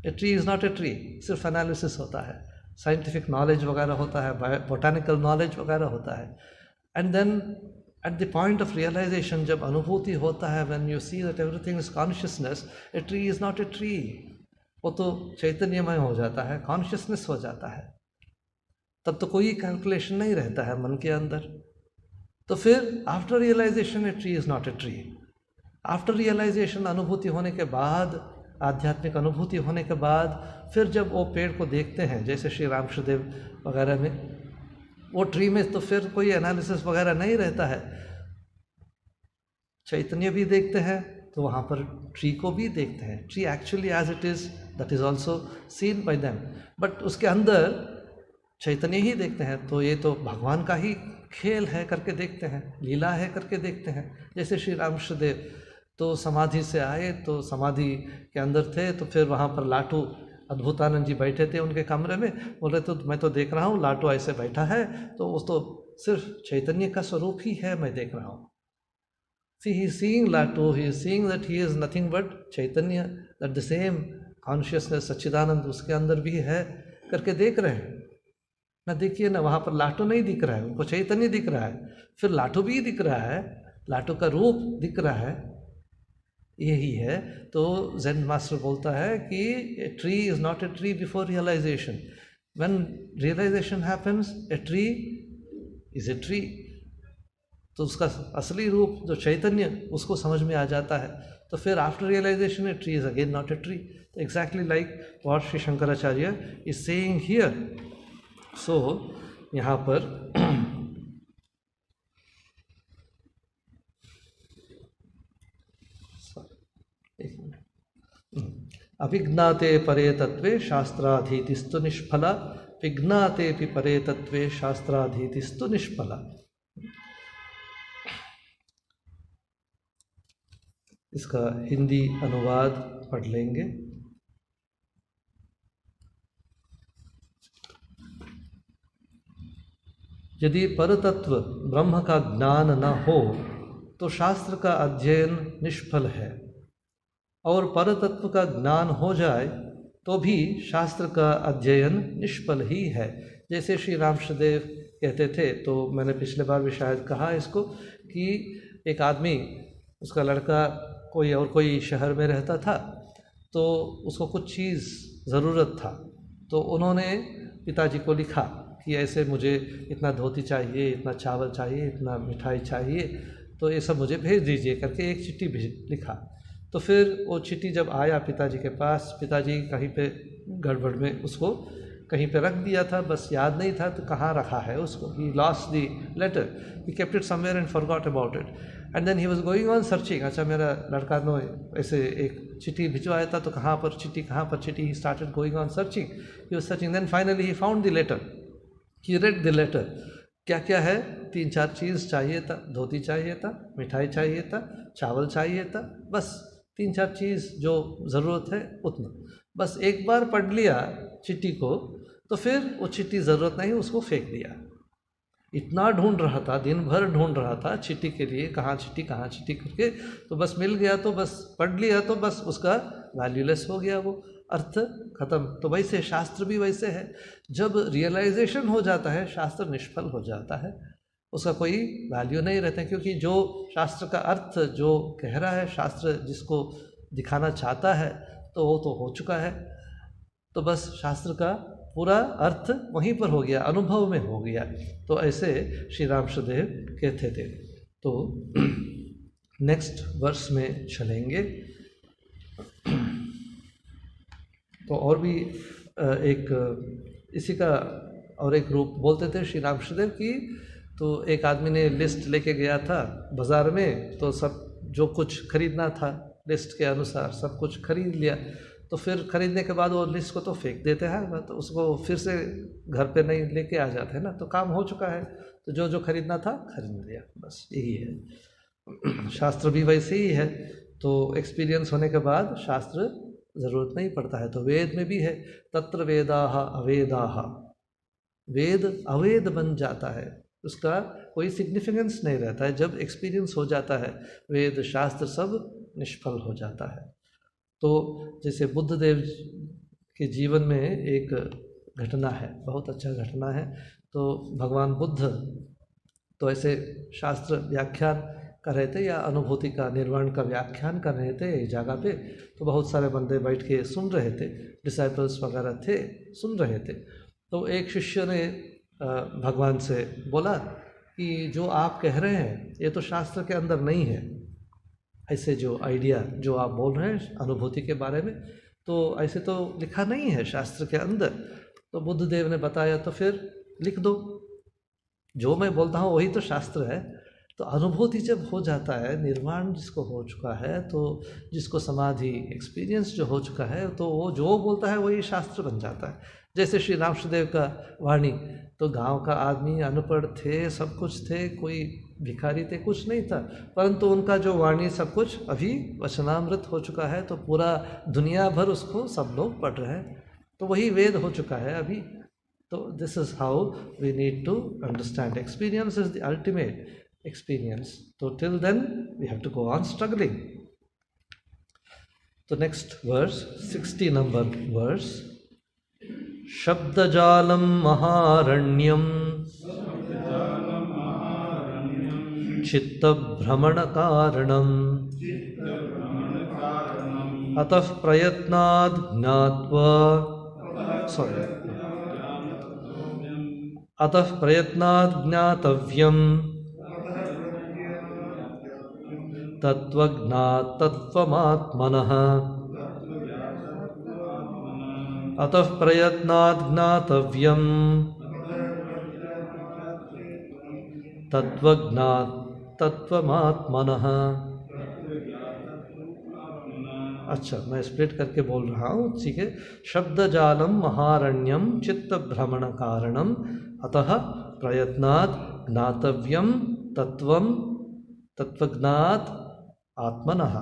ए tree is not a tree, सिर्फ एनालिसिस होता है, साइंटिफिक नॉलेज वगैरह होता है, बोटानिकल नॉलेज वगैरह होता है. And then at the point of realisation, जब अनुभूति होता है, when you see that everything is consciousness, a tree is not a tree. वो तो चैतन्यमय हो जाता है, कॉन्शियसनेस हो जाता है, तब तो कोई कैलकुलेशन नहीं रहता है मन के अंदर। तो फिर after realisation a tree is not a tree. After realisation, अनुभूति होने के बाद, आध्यात्मिक अनुभूति होने के बाद, फिर जब वो पेड़ को देखते हैं, जैसे श्री रामकृष्णदेव वगैरह में, वो ट्री में तो फिर कोई एनालिसिस वगैरह नहीं रहता है, चैतन्य भी देखते हैं तो वहाँ पर ट्री को भी देखते हैं। Tree actually as it is, that is also seen by them, but उसके अंदर चैतन्य ही देखते हैं। तो ये तो भगवान का ही खेल है करके देखते हैं, लीला है करके देखते हैं। जैसे श्री रामकृष्णदेव तो समाधि से आए, तो समाधि के अंदर थे, तो फिर वहाँ पर लाटू अद्भुतानंद जी बैठे थे उनके कमरे में, बोल रहे तो मैं तो देख रहा हूँ लाटू ऐसे बैठा है, तो उस तो सिर्फ चैतन्य का स्वरूप ही है, मैं देख रहा हूँ। See, he is seeing Latu, he is seeing that he is nothing but Chaitanya, that the same consciousness, सच्चिदानंद उसके अंदर भी है करके देख रहे हैं ना। देखिए ना, वहाँ पर लाटू नहीं दिख रहा है, उनको चैतन्य दिख रहा है, फिर लाटू भी दिख रहा है, लाटू का रूप दिख रहा है, यही है। तो ज़ेन मास्टर बोलता है कि a tree is not a tree before realisation, when realisation happens a tree is a tree. तो उसका असली रूप जो चैतन्य, उसको समझ में आ जाता है। तो फिर after realisation a tree is again not a tree. तो exactly like what Shri Shankaracharya is saying here. So यहाँ पर अभिज्ञाते परे तत्वे शास्त्राधीतिस्तु निष्फला, विज्ञातेपि परे तत्वे शास्त्राधीतिस्तु निष्फला। इसका हिंदी अनुवाद पढ़ लेंगे। यदि परतत्व ब्रह्म का ज्ञान न हो तो शास्त्र का अध्ययन निष्फल है, और परतत्व का ज्ञान हो जाए तो भी शास्त्र का अध्ययन निष्फल ही है। जैसे श्री रामकृष्णदेव कहते थे, तो मैंने पिछले बार भी शायद कहा इसको, कि एक आदमी, उसका लड़का कोई शहर में रहता था, तो उसको कुछ चीज़ ज़रूरत था, तो उन्होंने पिताजी को लिखा कि ऐसे मुझे इतना धोती चाहिए, इतना चावल चाहिए, इतना मिठाई चाहिए, तो ये सब मुझे भेज दीजिए करके एक चिट्ठी लिखा। तो फिर वो चिट्ठी जब आया पिताजी के पास, पिताजी कहीं पे गड़बड़ में उसको कहीं पे रख दिया था, बस याद नहीं था तो कहाँ रखा है उसको। He lost the letter, he kept it somewhere and forgot about it, and then he was going on searching. अच्छा, मेरा लड़का ने ऐसे एक चिट्ठी भिजवाया था, तो कहाँ पर चिट्ठी, कहाँ पर चिट्ठी, he started going on searching, he was searching, then finally he found the letter, he read the letter. क्या क्या है? 3-4 चीज़ चाहिए था, धोती चाहिए था, मिठाई चाहिए था, चावल चाहिए था, बस 3-4 चीज़ जो ज़रूरत है उतना। बस एक बार पढ़ लिया चिट्ठी को, तो फिर वो चिट्ठी ज़रूरत नहीं, उसको फेंक दिया। इतना ढूंढ रहा था, दिन भर ढूंढ रहा था चिट्ठी के लिए, कहाँ चिट्ठी करके, तो बस मिल गया, तो बस पढ़ लिया, तो बस उसका वैल्यूलेस हो गया, वो अर्थ खत्म। तो वैसे शास्त्र भी वैसे है, जब रियलाइजेशन हो जाता है शास्त्र निष्फल हो जाता है, उसका कोई वैल्यू नहीं रहता है, क्योंकि जो शास्त्र का अर्थ जो कह रहा है, शास्त्र जिसको दिखाना चाहता है, तो वो तो हो चुका है। तो बस शास्त्र का पूरा अर्थ वहीं पर हो गया, अनुभव में हो गया। तो ऐसे श्री रामकृष्णदेव कहते थे। तो नेक्स्ट वर्स में चलेंगे। तो और भी एक इसी का और एक रूप बोलते थे श्री रामकृष्णदेव की। तो एक आदमी ने लिस्ट लेके गया था बाज़ार में, तो सब जो कुछ खरीदना था लिस्ट के अनुसार सब कुछ खरीद लिया। तो फिर खरीदने के बाद वो लिस्ट को तो फेंक देते हैं, तो उसको फिर से घर पे नहीं लेके आ जाते हैं ना, तो काम हो चुका है, तो जो जो खरीदना था खरीद लिया, बस यही है। शास्त्र भी वैसे ही है। तो एक्सपीरियंस होने के बाद शास्त्र ज़रूरत नहीं पड़ता है। तो वेद में भी है, तत्र वेदाः अवेदाः, वेद अवेद बन जाता है, उसका कोई सिग्निफिकेंस नहीं रहता है। जब एक्सपीरियंस हो जाता है, वेद शास्त्र सब निष्फल हो जाता है। तो जैसे बुद्ध देव के जीवन में एक घटना है, बहुत अच्छा घटना है। तो भगवान बुद्ध तो ऐसे शास्त्र व्याख्यान कर रहे थे या अनुभूति का निर्वाण का व्याख्यान कर रहे थे एक जगह पे, तो बहुत सारे बंदे बैठ के सुन रहे थे, डिसाइपल्स वगैरह थे, सुन रहे थे। तो एक शिष्य ने भगवान से बोला कि जो आप कह रहे हैं ये तो शास्त्र के अंदर नहीं है, ऐसे जो आइडिया जो आप बोल रहे हैं अनुभूति के बारे में, तो ऐसे तो लिखा नहीं है शास्त्र के अंदर। तो बुद्धदेव ने बताया तो फिर लिख दो, जो मैं बोलता हूँ वही तो शास्त्र है। तो अनुभूति जब हो जाता है, निर्वाण जिसको हो चुका है, तो जिसको समाधि एक्सपीरियंस जो हो चुका है, तो वो जो बोलता है वही शास्त्र बन जाता है। जैसे श्री रामकृष्णदेव का वाणी, तो गांव का आदमी अनपढ़ थे, सब कुछ थे, कोई भिखारी थे, कुछ नहीं था, परंतु उनका जो वाणी सब कुछ अभी वचनामृत हो चुका है, तो पूरा दुनिया भर उसको सब लोग पढ़ रहे हैं, तो वही वेद हो चुका है अभी। तो this is how we need to understand, experience is the ultimate experience. So till then we have to go on struggling. The next verse, 60 number verse, Shabdajalam Maharanyam Chitta Brahmana Karanam Atah Prayatnad Gnatva Atah Prayatnad Gnatavyam तत्वज्ञात तत्वमात्मनः अतः प्रयत्नात् ज्ञातव्यं तत्वज्ञात तत्वमात्मनः। अच्छा, मैं split करके बोल रहा हूँ, ठीक है। शब्दजालम महारण्यम चित्त भ्रमण कारणम अतः प्रयत्नात् ज्ञातव्यम तत्वम तत्वज्ञात आत्मनः।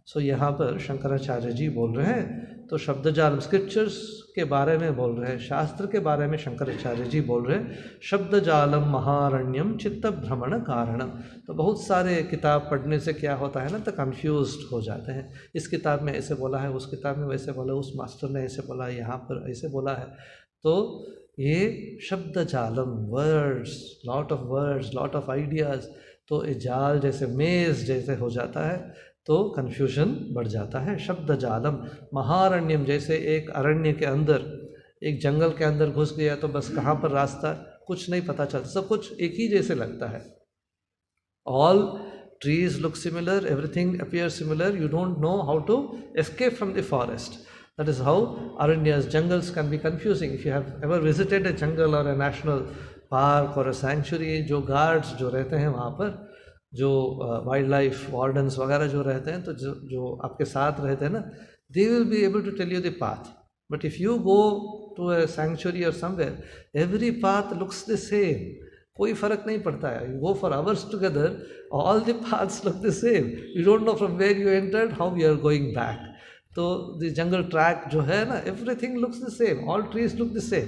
सो यहाँ पर शंकराचार्य जी बोल रहे हैं, तो शब्दजाल स्क्रिप्चर्स के बारे में बोल रहे हैं, शास्त्र के बारे में शंकराचार्य जी बोल रहे हैं, शब्दजालम महारण्यम चित्त भ्रमण कारणम। तो बहुत सारे किताब पढ़ने से क्या होता है ना, तो कंफ्यूज्ड हो जाते हैं, इस किताब में ऐसे बोला है, उस किताब में वैसे बोला, उस मास्टर ने ऐसे बोला, यहाँ पर ऐसे बोला है। तो ये शब्दजालम, वर्ड्स, लॉट ऑफ आइडियाज़, तो ये जाल जैसे मेज जैसे हो जाता है, तो कन्फ्यूजन बढ़ जाता है। शब्द जालम महारण्यम, जैसे एक अरण्य के अंदर, एक जंगल के अंदर घुस गया तो बस कहाँ पर रास्ता कुछ नहीं पता चलता, सब कुछ एक ही जैसे लगता है। All trees look similar, everything appear similar, you don't know how to escape from the forest. That is how अरण्यस, jungles can be confusing. If you have ever visited a jungle और ए नेशनल पार्क और sanctuary, जो guards जो रहते हैं वहाँ पर, जो वाइल्ड लाइफ वार्डन्स वगैरह जो रहते हैं, तो जो आपके साथ रहते हैं ना, they will be able to tell you the path. But if you go to a sanctuary और somewhere, every path looks the same, कोई फ़र्क नहीं पड़ता है। You go for hours together, all the paths look the same, you don't know from where you entered, how you are going back. तो the jungle track जो है ना, everything looks the same, all trees look the same.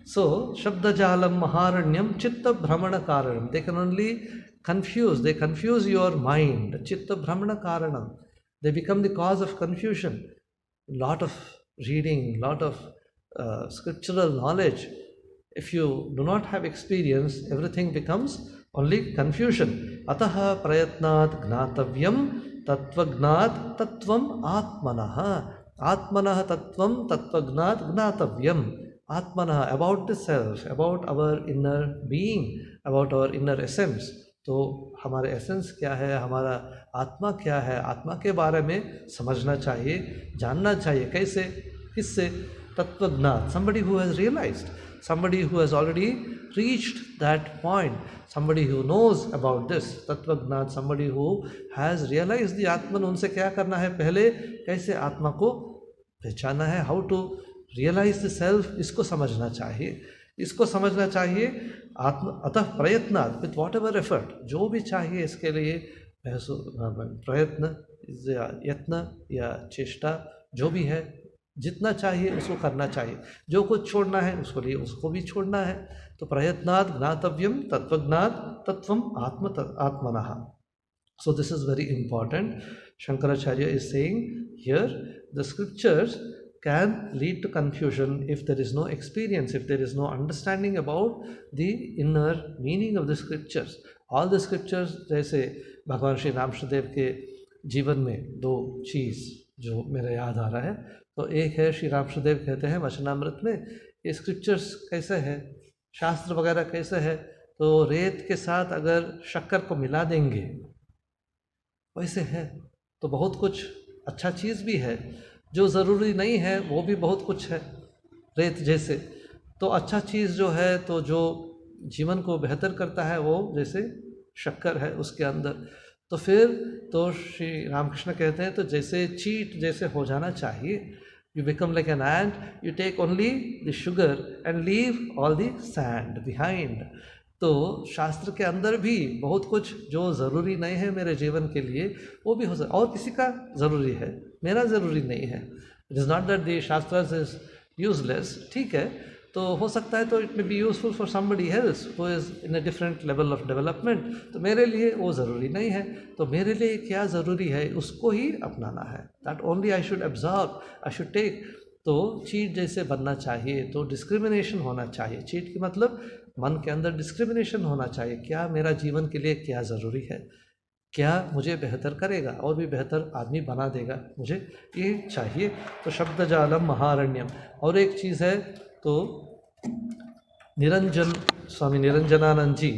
So, Shabdajalam Maharanyam Chitta Brahmana Karanam. They can only they confuse your mind. Chitta Brahmana Karanam. They become the cause of confusion. Lot of reading, lot of scriptural knowledge. If you do not have experience, everything becomes only confusion. Ataha prayatnat gnatavyam tatvagnat tattvam atmanaha. Atmanaha tattvam tatvagnat gnatavyam. Atmana, about the self, about our inner being, about our inner essence. तो हमारे essence क्या है, हमारा आत्मा क्या है, आत्मा के बारे में समझना चाहिए, जानना चाहिए। कैसे, किससे? तत्वज्ञात, somebody who has realized, somebody who has already reached that point, somebody who knows about this. तत्वज्ञात, somebody who has realized the आत्मन। उनसे क्या करना है, पहले कैसे आत्मा को पहचाना है, how to realise the self, इसको समझना चाहिए, इसको समझना चाहिए। आत्म अतः प्रयत्नात्, विथ वॉट एवर एफर्ट, जो भी चाहिए इसके लिए प्रयत्न, यत्न या चेष्टा, जो भी है, जितना चाहिए उसको करना चाहिए। जो कुछ छोड़ना है उसको लिए उसको भी छोड़ना है। तो प्रयत्नात् ज्ञातव्यम तत्वज्ञात तत्वम आत्मनः। So this is very important. Shankaracharya is saying here, the scriptures can lead to confusion if there is no experience, if there is no understanding about the inner meaning of the scriptures. All the scriptures, जैसे भगवान श्री रामकृष्णदेव के जीवन में दो चीज़ जो मेरे याद आ रहा है, तो एक है श्री रामकृष्णदेव कहते हैं वचनामृत में ये स्क्रिप्चर्स कैसे है, शास्त्र वगैरह कैसे है, तो रेत के साथ अगर शक्कर को मिला देंगे वैसे है, तो बहुत कुछ अच्छा चीज़ भी है, जो ज़रूरी नहीं है वो भी बहुत कुछ है रेत जैसे। तो अच्छा चीज़ जो है, तो जो जीवन को बेहतर करता है वो जैसे शक्कर है उसके अंदर। तो फिर तो श्री रामकृष्ण कहते हैं तो जैसे चीट जैसे हो जाना चाहिए, you become like an ant, you take only the sugar and leave all the sand behind. तो शास्त्र के अंदर भी बहुत कुछ जो ज़रूरी नहीं है मेरे जीवन के लिए वो भी हो सकता, और किसी का ज़रूरी है, मेरा ज़रूरी नहीं है। It is not that the shastras is useless, ठीक है, तो हो सकता है तो it may be useful for somebody else who is in a different level of development, तो मेरे लिए वो ज़रूरी नहीं है। तो मेरे लिए क्या ज़रूरी है उसको ही अपनाना है, that only I should absorb, I should take. तो चीट जैसे बनना चाहिए, तो डिस्क्रिमिनेशन होना चाहिए। चीट की मतलब मन के अंदर डिस्क्रिमिनेशन होना चाहिए, क्या मेरा जीवन के लिए क्या ज़रूरी है, क्या मुझे बेहतर करेगा और भी बेहतर आदमी बना देगा, मुझे ये चाहिए। तो शब्द जालम महारण्यम। और एक चीज़ है, तो निरंजन स्वामी निरंजनानंद जी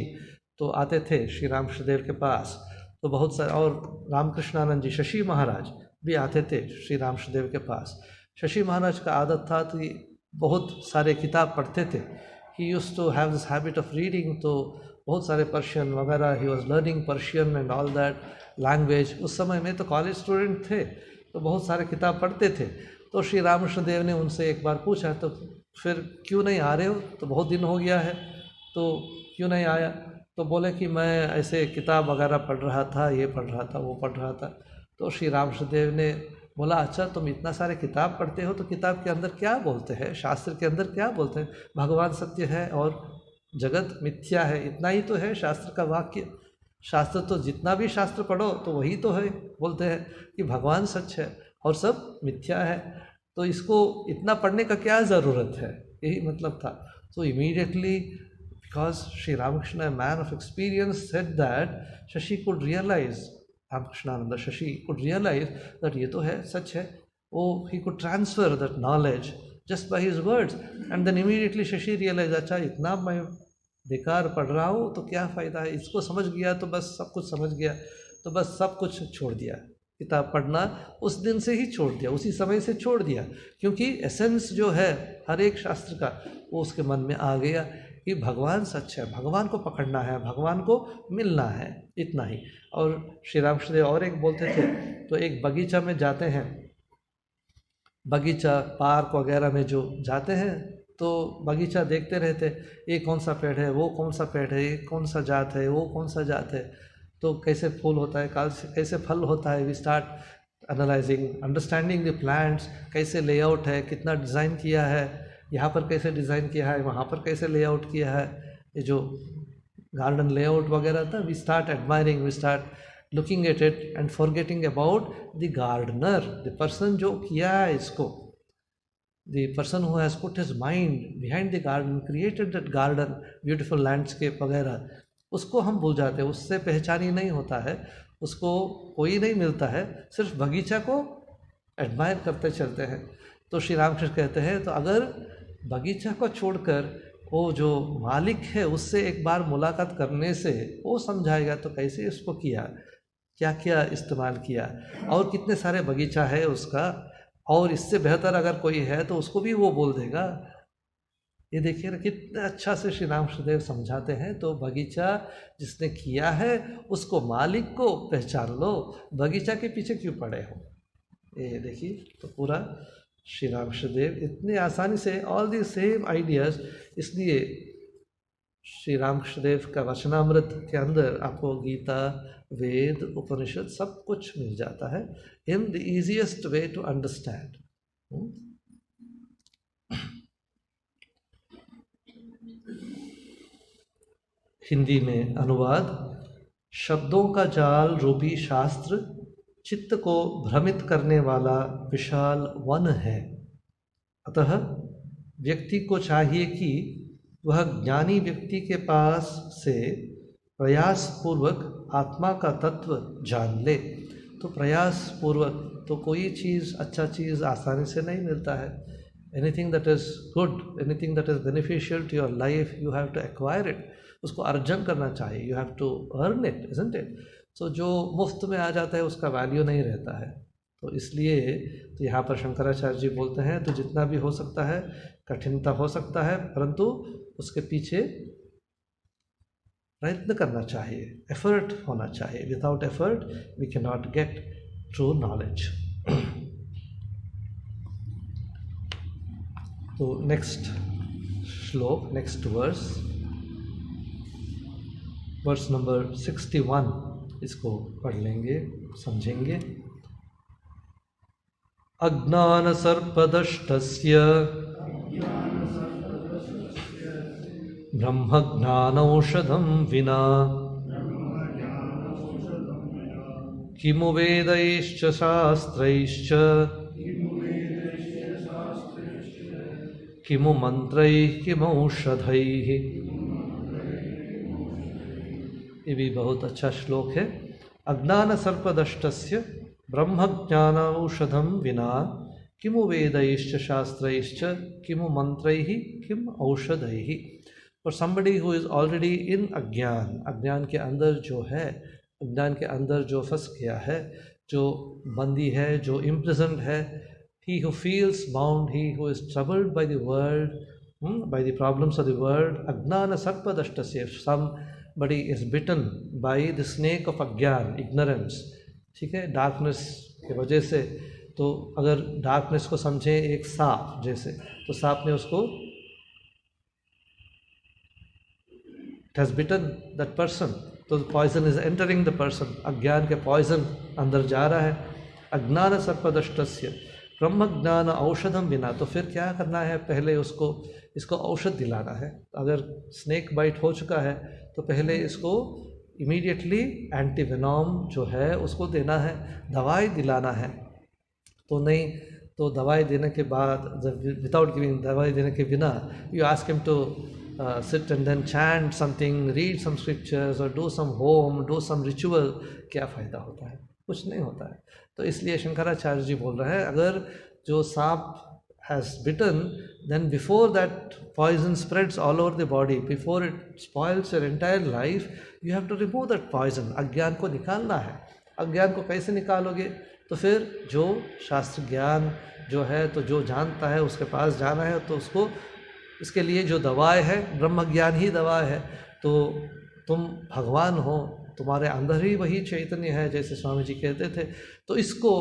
तो आते थे श्री रामकृष्णदेव के पास, तो बहुत सारे, और रामकृष्णानंद जी शशि महाराज भी आते थे श्री रामकृष्णदेव के पास। शशि महाराज का आदत था तो बहुत सारे किताब पढ़ते थे, he used to have this habit of reading, तो बहुत सारे पर्शियन वगैरह, he was learning Persian and all that language. उस समय में तो कॉलेज स्टूडेंट थे, तो बहुत सारे किताब पढ़ते थे। तो श्री रामकृष्णदेव ने उनसे एक बार पूछा, तो फिर क्यों नहीं आ रहे हो, तो बहुत दिन हो गया है, तो क्यों नहीं आया? तो बोले कि मैं ऐसे किताब वगैरह पढ़ रहा था, ये पढ़ रहा था, वो पढ़ रहा था। तो श्री रामकृष्णदेव ने बोला, अच्छा तुम इतना सारे किताब पढ़ते हो, तो किताब के अंदर क्या बोलते हैं, शास्त्र के अंदर क्या बोलते हैं? भगवान सत्य है और जगत मिथ्या है, इतना ही तो है शास्त्र का वाक्य। शास्त्र तो जितना भी शास्त्र पढ़ो तो वही तो है, बोलते हैं कि भगवान सच है और सब मिथ्या है, तो इसको इतना पढ़ने का क्या ज़रूरत है, यही मतलब था। तो immediately, because Shri Ramakrishna, man of experience, said that Shashi could realise, Ramakrishnananda Shashi could realise that ये तो है, सच है, वो he could transfer that knowledge just by his words. And then immediately Shashi realise, अच्छा इतना मैं बेकार पढ़ रहा हूँ तो क्या फ़ायदा है, इसको समझ गया तो बस सब कुछ समझ गया, तो बस सब कुछ छोड़ दिया, किताब पढ़ना उस दिन से ही छोड़ दिया, उसी समय से छोड़ दिया, क्योंकि एसेंस जो है हर एक शास्त्र का वो उसके मन में आ गया कि भगवान सच है, भगवान को पकड़ना है, भगवान को मिलना है, इतना ही। और श्री रामकृष्णदेव और एक बोलते थे, तो एक बगीचा में जाते हैं, बगीचा पार्क वगैरह में जो जाते हैं तो बगीचा देखते रहते, ये कौन सा पेड़ है, वो कौन सा पेड़ है, ये कौन सा जात है, वो कौन सा जात है, तो कैसे फूल होता है, कैसे फल होता है। We start analysing, understanding the plants, कैसे लेआउट है, कितना डिज़ाइन किया है, यहाँ पर कैसे डिज़ाइन किया है, वहाँ पर कैसे लेआउट किया है, ये जो गार्डन लेआउट वगैरह था। We start admiring, we start looking at it and forgetting about the gardener, the person जो किया है इसको, the person who has put his mind behind the garden, created that garden, beautiful landscape वगैरह, उसको हम भूल जाते हैं, उससे पहचान ही नहीं होता है, उसको कोई नहीं मिलता है, सिर्फ बगीचा को एडमायर करते चलते हैं। तो श्री रामकृष्ण कहते हैं, तो अगर बगीचा को छोड़कर वो जो मालिक है उससे एक बार मुलाकात करने से वो समझाएगा तो कैसे इसको किया, क्या क्या इस्तेमाल किया, और कितने सारे बगीचा है उसका, और इससे बेहतर अगर कोई है तो उसको भी वो बोल देगा। ये देखिए ना कितने अच्छा से श्री रामकृष्णदेव समझाते हैं। तो बगीचा जिसने किया है उसको, मालिक को पहचान लो, बगीचा के पीछे क्यों पड़े हो। ये देखिए, तो पूरा श्री रामकृष्णदेव इतने आसानी से ऑल दी सेम आइडियाज़, इसलिए श्री रामकृष्णदेव का वचनामृत के अंदर आपको गीता, वेद, उपनिषद सब कुछ मिल जाता है in the easiest way to understand. Hindi में अनुवाद, शब्दों का जाल रूपी शास्त्र चित्त को भ्रमित करने वाला विशाल वन है, अतः व्यक्ति को चाहिए कि वह ज्ञानी व्यक्ति के पास से प्रयास पूर्वक आत्मा का तत्व जान ले। तो प्रयास पूर्वक तो कोई चीज़, अच्छा चीज़ आसानी से नहीं मिलता है। Anything that is good, anything that is beneficial to your life, you have to acquire it. उसको अर्जन करना चाहिए, you have to earn it, isn't it? So जो मुफ्त में आ जाता है उसका वैल्यू नहीं रहता है। तो इसलिए तो यहाँ पर शंकराचार्य जी बोलते हैं तो जितना भी हो सकता है, कठिनता हो सकता है, परंतु उसके पीछे प्रयत्न करना चाहिए, एफर्ट होना चाहिए। Without effort we can not get true knowledge. तो नेक्स्ट श्लोक, नेक्स्ट वर्स नंबर 61, इसको पढ़ लेंगे, समझेंगे। अज्ञान सर्पदष्टस्य ब्रह्मज्ञानौषधं विना किमु वेदैश्च शास्त्रैश्च किमु मंत्रैः किमौषधैः। ये भी बहुत अच्छा श्लोक है। अज्ञान सर्पदष्टस्य ब्रह्मज्ञानौषधं विना किमु वेदैश्च शास्त्रैश्च किमु मंत्रैः किम औषधैः। For somebody who is already in अज्ञान, अज्ञान के अंदर जो है, अज्ञान के अंदर जो फंस गया है, जो बंदी है, जो imprisoned है, he who feels bound, he who is troubled by the world, by the problems of the world, अज्ञान सर्पदष्टस्य, if somebody is bitten by the snake of अज्ञान, ignorance, ठीक है, डार्कनेस की वजह से। तो अगर डार्कनेस को समझें एक सांप जैसे, तो सांप ने उसको, it has bitten that person, तो poison is entering the person, अज्ञान के poison अंदर जा रहा है। अज्ञान सर्पदष्टस्य ब्रह्म ज्ञान औषधम विना, तो फिर क्या करना है, पहले इसको औषध दिलाना है। अगर स्नेक बाइट हो चुका है तो पहले इसको इमीडिएटली एंटीवेनॉम जो है उसको देना है, दवाई दिलाना है। तो नहीं तो दवाई देने के बाद, विदाउट गिविंग, दवाई देने के बिना you ask him to sit and then chant something, read some scriptures or do some home, do some ritual, क्या फ़ायदा होता है? कुछ नहीं होता है। तो इसलिए शंकराचार्य जी बोल रहे हैं, अगर जो सांप has bitten, then before that poison spreads all over the body, before it spoils your entire life, you have to remove that poison. अज्ञान को निकालना है। अज्ञान को कैसे निकालोगे? तो फिर जो शास्त्र ज्ञान जो है, तो जो जानता है उसके पास जाना है। तो उसको, इसके लिए जो दवाई है, ब्रह्म ज्ञान ही दवा है। तो तुम भगवान हो, तुम्हारे अंदर ही वही चैतन्य है, जैसे स्वामी जी कहते थे। तो इसको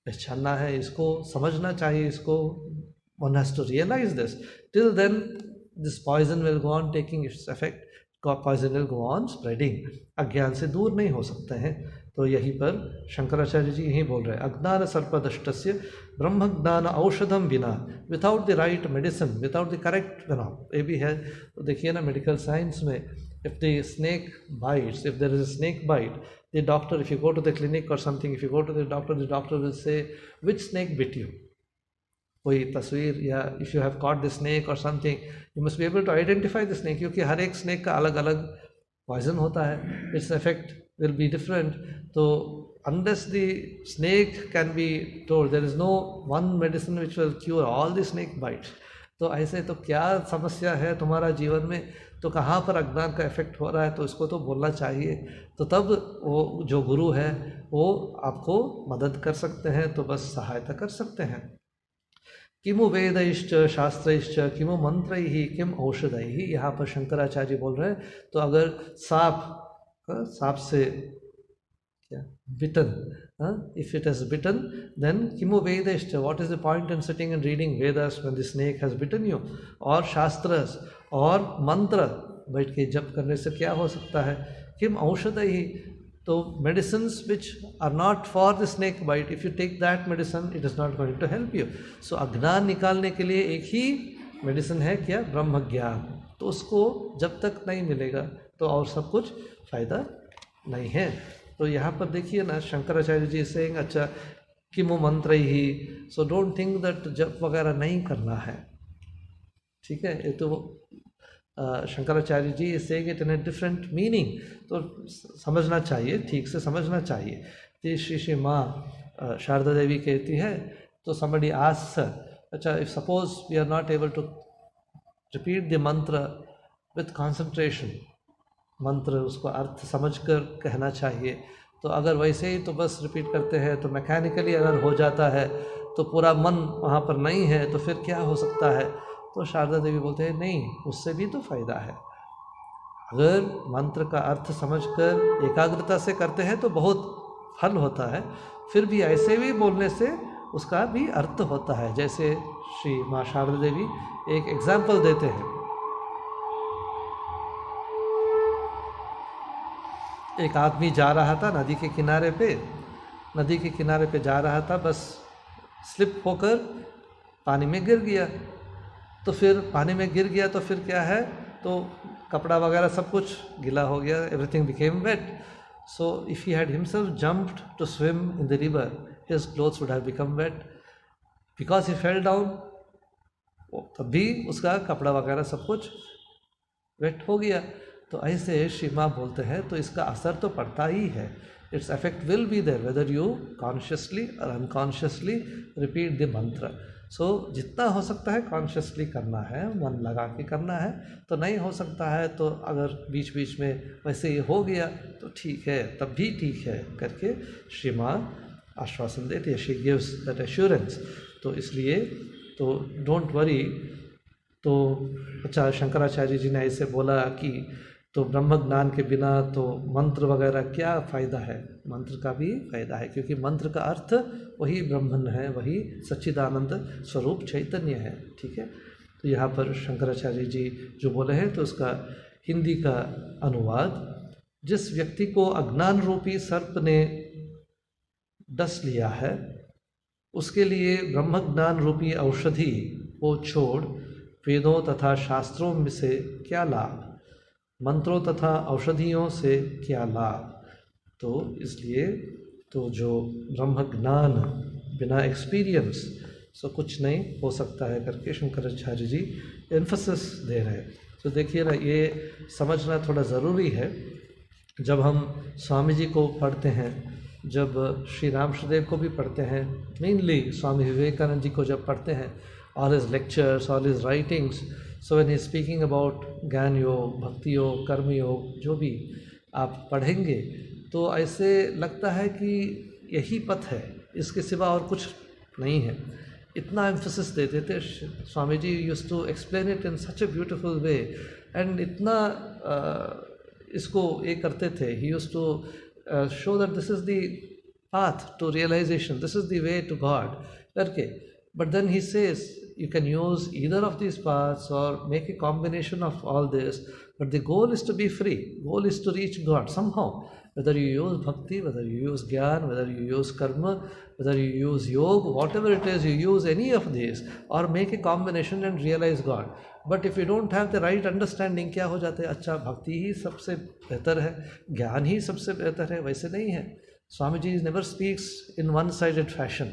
पहचानना है, इसको समझना चाहिए, इसको one has to realize this. Till then this poison will go on taking its effect, poison will go on spreading. अज्ञान से दूर नहीं हो सकते हैं। तो यहीं पर शंकराचार्य जी यही बोल रहे हैं, अज्ञान सर्पदष्टस्य ब्रह्म ज्ञान औषधम बिना, without the right medicine, without the correct venom. ये भी है, तो देखिए ना मेडिकल साइंस में, if the snake bites, if there is a snake bite, the doctor, if you go to the clinic और something, if you go to the doctor will say which snake bit you, कोई तस्वीर, या if you have caught the snake और something, you must be able to identify the snake, क्योंकि हर एक snake का अलग अलग पॉइजन होता है, its effect will be different. So unless the snake can be told, there is no one medicine which will cure all the snake bites. तो ऐसे तो क्या समस्या है तुम्हारा जीवन में, तो कहाँ पर अज्ञान का इफेक्ट हो रहा है, तो इसको तो बोलना चाहिए। तो तब वो जो गुरु है वो आपको मदद कर सकते हैं, तो बस सहायता कर सकते हैं। किमु वेदैश्च शास्त्रैश्च किमु मंत्रैः किम औषधैः, यहाँ पर शंकराचार्य बोल रहे हैं। तो अगर सांप से क्या bitten, if it has bitten, then किमु वेदैश्च, what is the point in sitting and reading Vedas when the snake has bitten you? और शास्त्र और मंत्र बैठ के जप करने से क्या हो सकता है? किम औषधैः, तो medicines which are not for the snake bite, if you take that medicine it is not going to help you. So अज्ञान निकालने के लिए एक ही मेडिसिन है, क्या? ब्रह्म ज्ञान। तो उसको जब तक नहीं मिलेगा तो और सब कुछ फ़ायदा नहीं है। तो यहाँ पर देखिए ना, शंकराचार्य जी सेइंग, अच्छा किमु मंत्र ही। सो डोंट थिंक दैट जप वगैरह नहीं करना है, ठीक है। ये तो शंकराचार्य जी से it in a different meaning, तो समझना चाहिए, ठीक से समझना चाहिए। तो श्री माँ शारदा देवी कहती है, तो somebody asks her, अच्छा if suppose we are not able to repeat the mantra with concentration, मंत्र उसको अर्थ समझकर कहना चाहिए, तो अगर वैसे ही तो बस रिपीट करते हैं तो मैकेनिकली अगर हो जाता है तो पूरा मन वहाँ पर नहीं है तो फिर क्या हो सकता है। तो शारदा देवी बोलते हैं नहीं, उससे भी तो फायदा है। अगर मंत्र का अर्थ समझकर एकाग्रता से करते हैं तो बहुत फल होता है, फिर भी ऐसे भी बोलने से उसका भी अर्थ होता है। जैसे श्री माँ शारदा देवी एक एग्जाम्पल देते हैं। एक आदमी जा रहा था नदी के किनारे पे जा रहा था, बस स्लिप होकर पानी में गिर गया। तो फिर पानी में गिर गया तो फिर क्या है, तो कपड़ा वगैरह सब कुछ गीला हो गया, everything became wet. So if he had himself jumped to swim in the river, his clothes would have become wet because he fell down. तब भी उसका कपड़ा वगैरह सब कुछ वेट हो गया। तो ऐसे श्री माँ बोलते हैं तो इसका असर तो पड़ता ही है। Its effect will be there whether you consciously और अनकॉन्शियसली रिपीट द मंत्र। सो जितना हो सकता है कॉन्शियसली करना है, मन लगा के करना है। तो नहीं हो सकता है तो अगर बीच बीच में वैसे ही हो गया तो ठीक है, तब भी ठीक है करके श्री माँ आश्वासन देती है। She gives that assurance. तो इसलिए तो डोंट वरी। तो अच्छा, शंकराचार्य जी ने ऐसे बोला कि तो ब्रह्म ज्ञान के बिना तो मंत्र वगैरह क्या फ़ायदा है। मंत्र का भी फ़ायदा है, क्योंकि मंत्र का अर्थ वही ब्रह्मन है, वही सच्चिदानंद स्वरूप चैतन्य है, ठीक है। तो यहाँ पर शंकराचार्य जी जो बोले हैं तो उसका हिंदी का अनुवाद, जिस व्यक्ति को अज्ञान रूपी सर्प ने डस लिया है उसके लिए ब्रह्म ज्ञान रूपी औषधि को छोड़ वेदों तथा शास्त्रों में से क्या लाभ, मंत्रों तथा औषधियों से क्या लाभ। तो इसलिए तो जो ब्रह्म ज्ञान बिना एक्सपीरियंस सो कुछ नहीं हो सकता है करके शंकराचार्य जी एम्फसिस दे रहे हैं। तो देखिए ना, ये समझना थोड़ा ज़रूरी है। जब हम स्वामी जी को पढ़ते हैं, जब श्री रामकृष्णदेव को भी पढ़ते हैं, मेनली स्वामी विवेकानंद जी को जब पढ़ते हैं, all his lectures, all his writings, so when he is speaking about ज्ञान योग, भक्ति योग, कर्म योग, जो भी आप पढ़ेंगे तो ऐसे लगता है कि यही पथ है, इसके सिवा और कुछ नहीं है। इतना एम्फसिस देते थे Swami ji, used to explain it in such a beautiful way, and इतना इसको ये करते थे। He used to show that this is the path to realization, this is the way to God करके। But then he says you can use either of these paths or make a combination of all this, but the goal is to be free. Goal is to reach God somehow. Whether you use bhakti, whether you use jnana, whether you use karma, whether you use yoga, whatever it is, you use any of these or make a combination and realize God. But if you don't have the right understanding, क्या हो जाता है, अच्छा भक्ति ही सबसे बेहतर है, ज्ञान ही सबसे बेहतर है, वैसे नहीं है। Swamiji never speaks in one-sided fashion,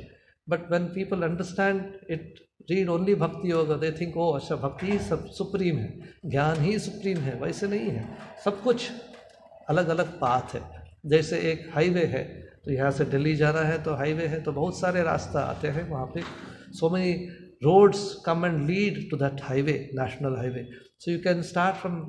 but when people understand it, read only Bhakti Yoga, they think, oh अच्छा भक्ति ही सब सुप्रीम है, ज्ञान ही सुप्रीम है। वैसे नहीं है, सब कुछ अलग अलग पाथ है। जैसे एक हाईवे है, तो यहाँ से दिल्ली जाना है तो हाईवे है, तो बहुत सारे रास्ता आते हैं वहाँ पे। so many roads come and lead to that highway, national highway. So you can start from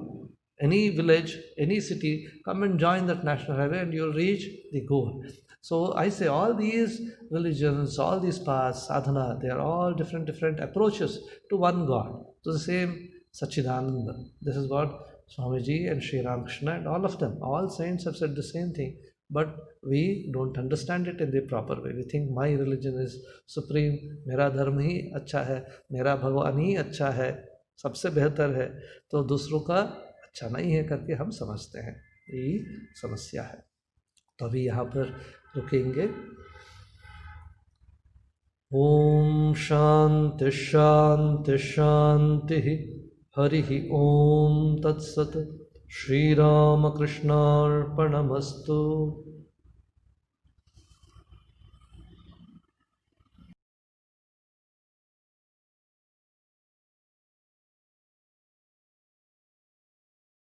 any village, any city, come and join that national highway and you'll reach the goal. So I say all these religions, all these paths, sadhana, they are all different approaches to one God, to the same Satchidananda. This is what Swamiji and Sri Ramakrishna and all of them, all saints have said the same thing. But we don't understand it in the proper way. We think my religion is supreme, मेरा धर्म ही अच्छा है, मेरा भगवान ही अच्छा है, सबसे बेहतर है, तो दूसरों का अच्छा नहीं है करके हम समझते हैं। यही समस्या है। तो अभी यहाँ पर रुकेंगे। ओम शांति शांति शांति। हरि ओम तत्सत। श्री राम कृष्णार्पणमस्तु।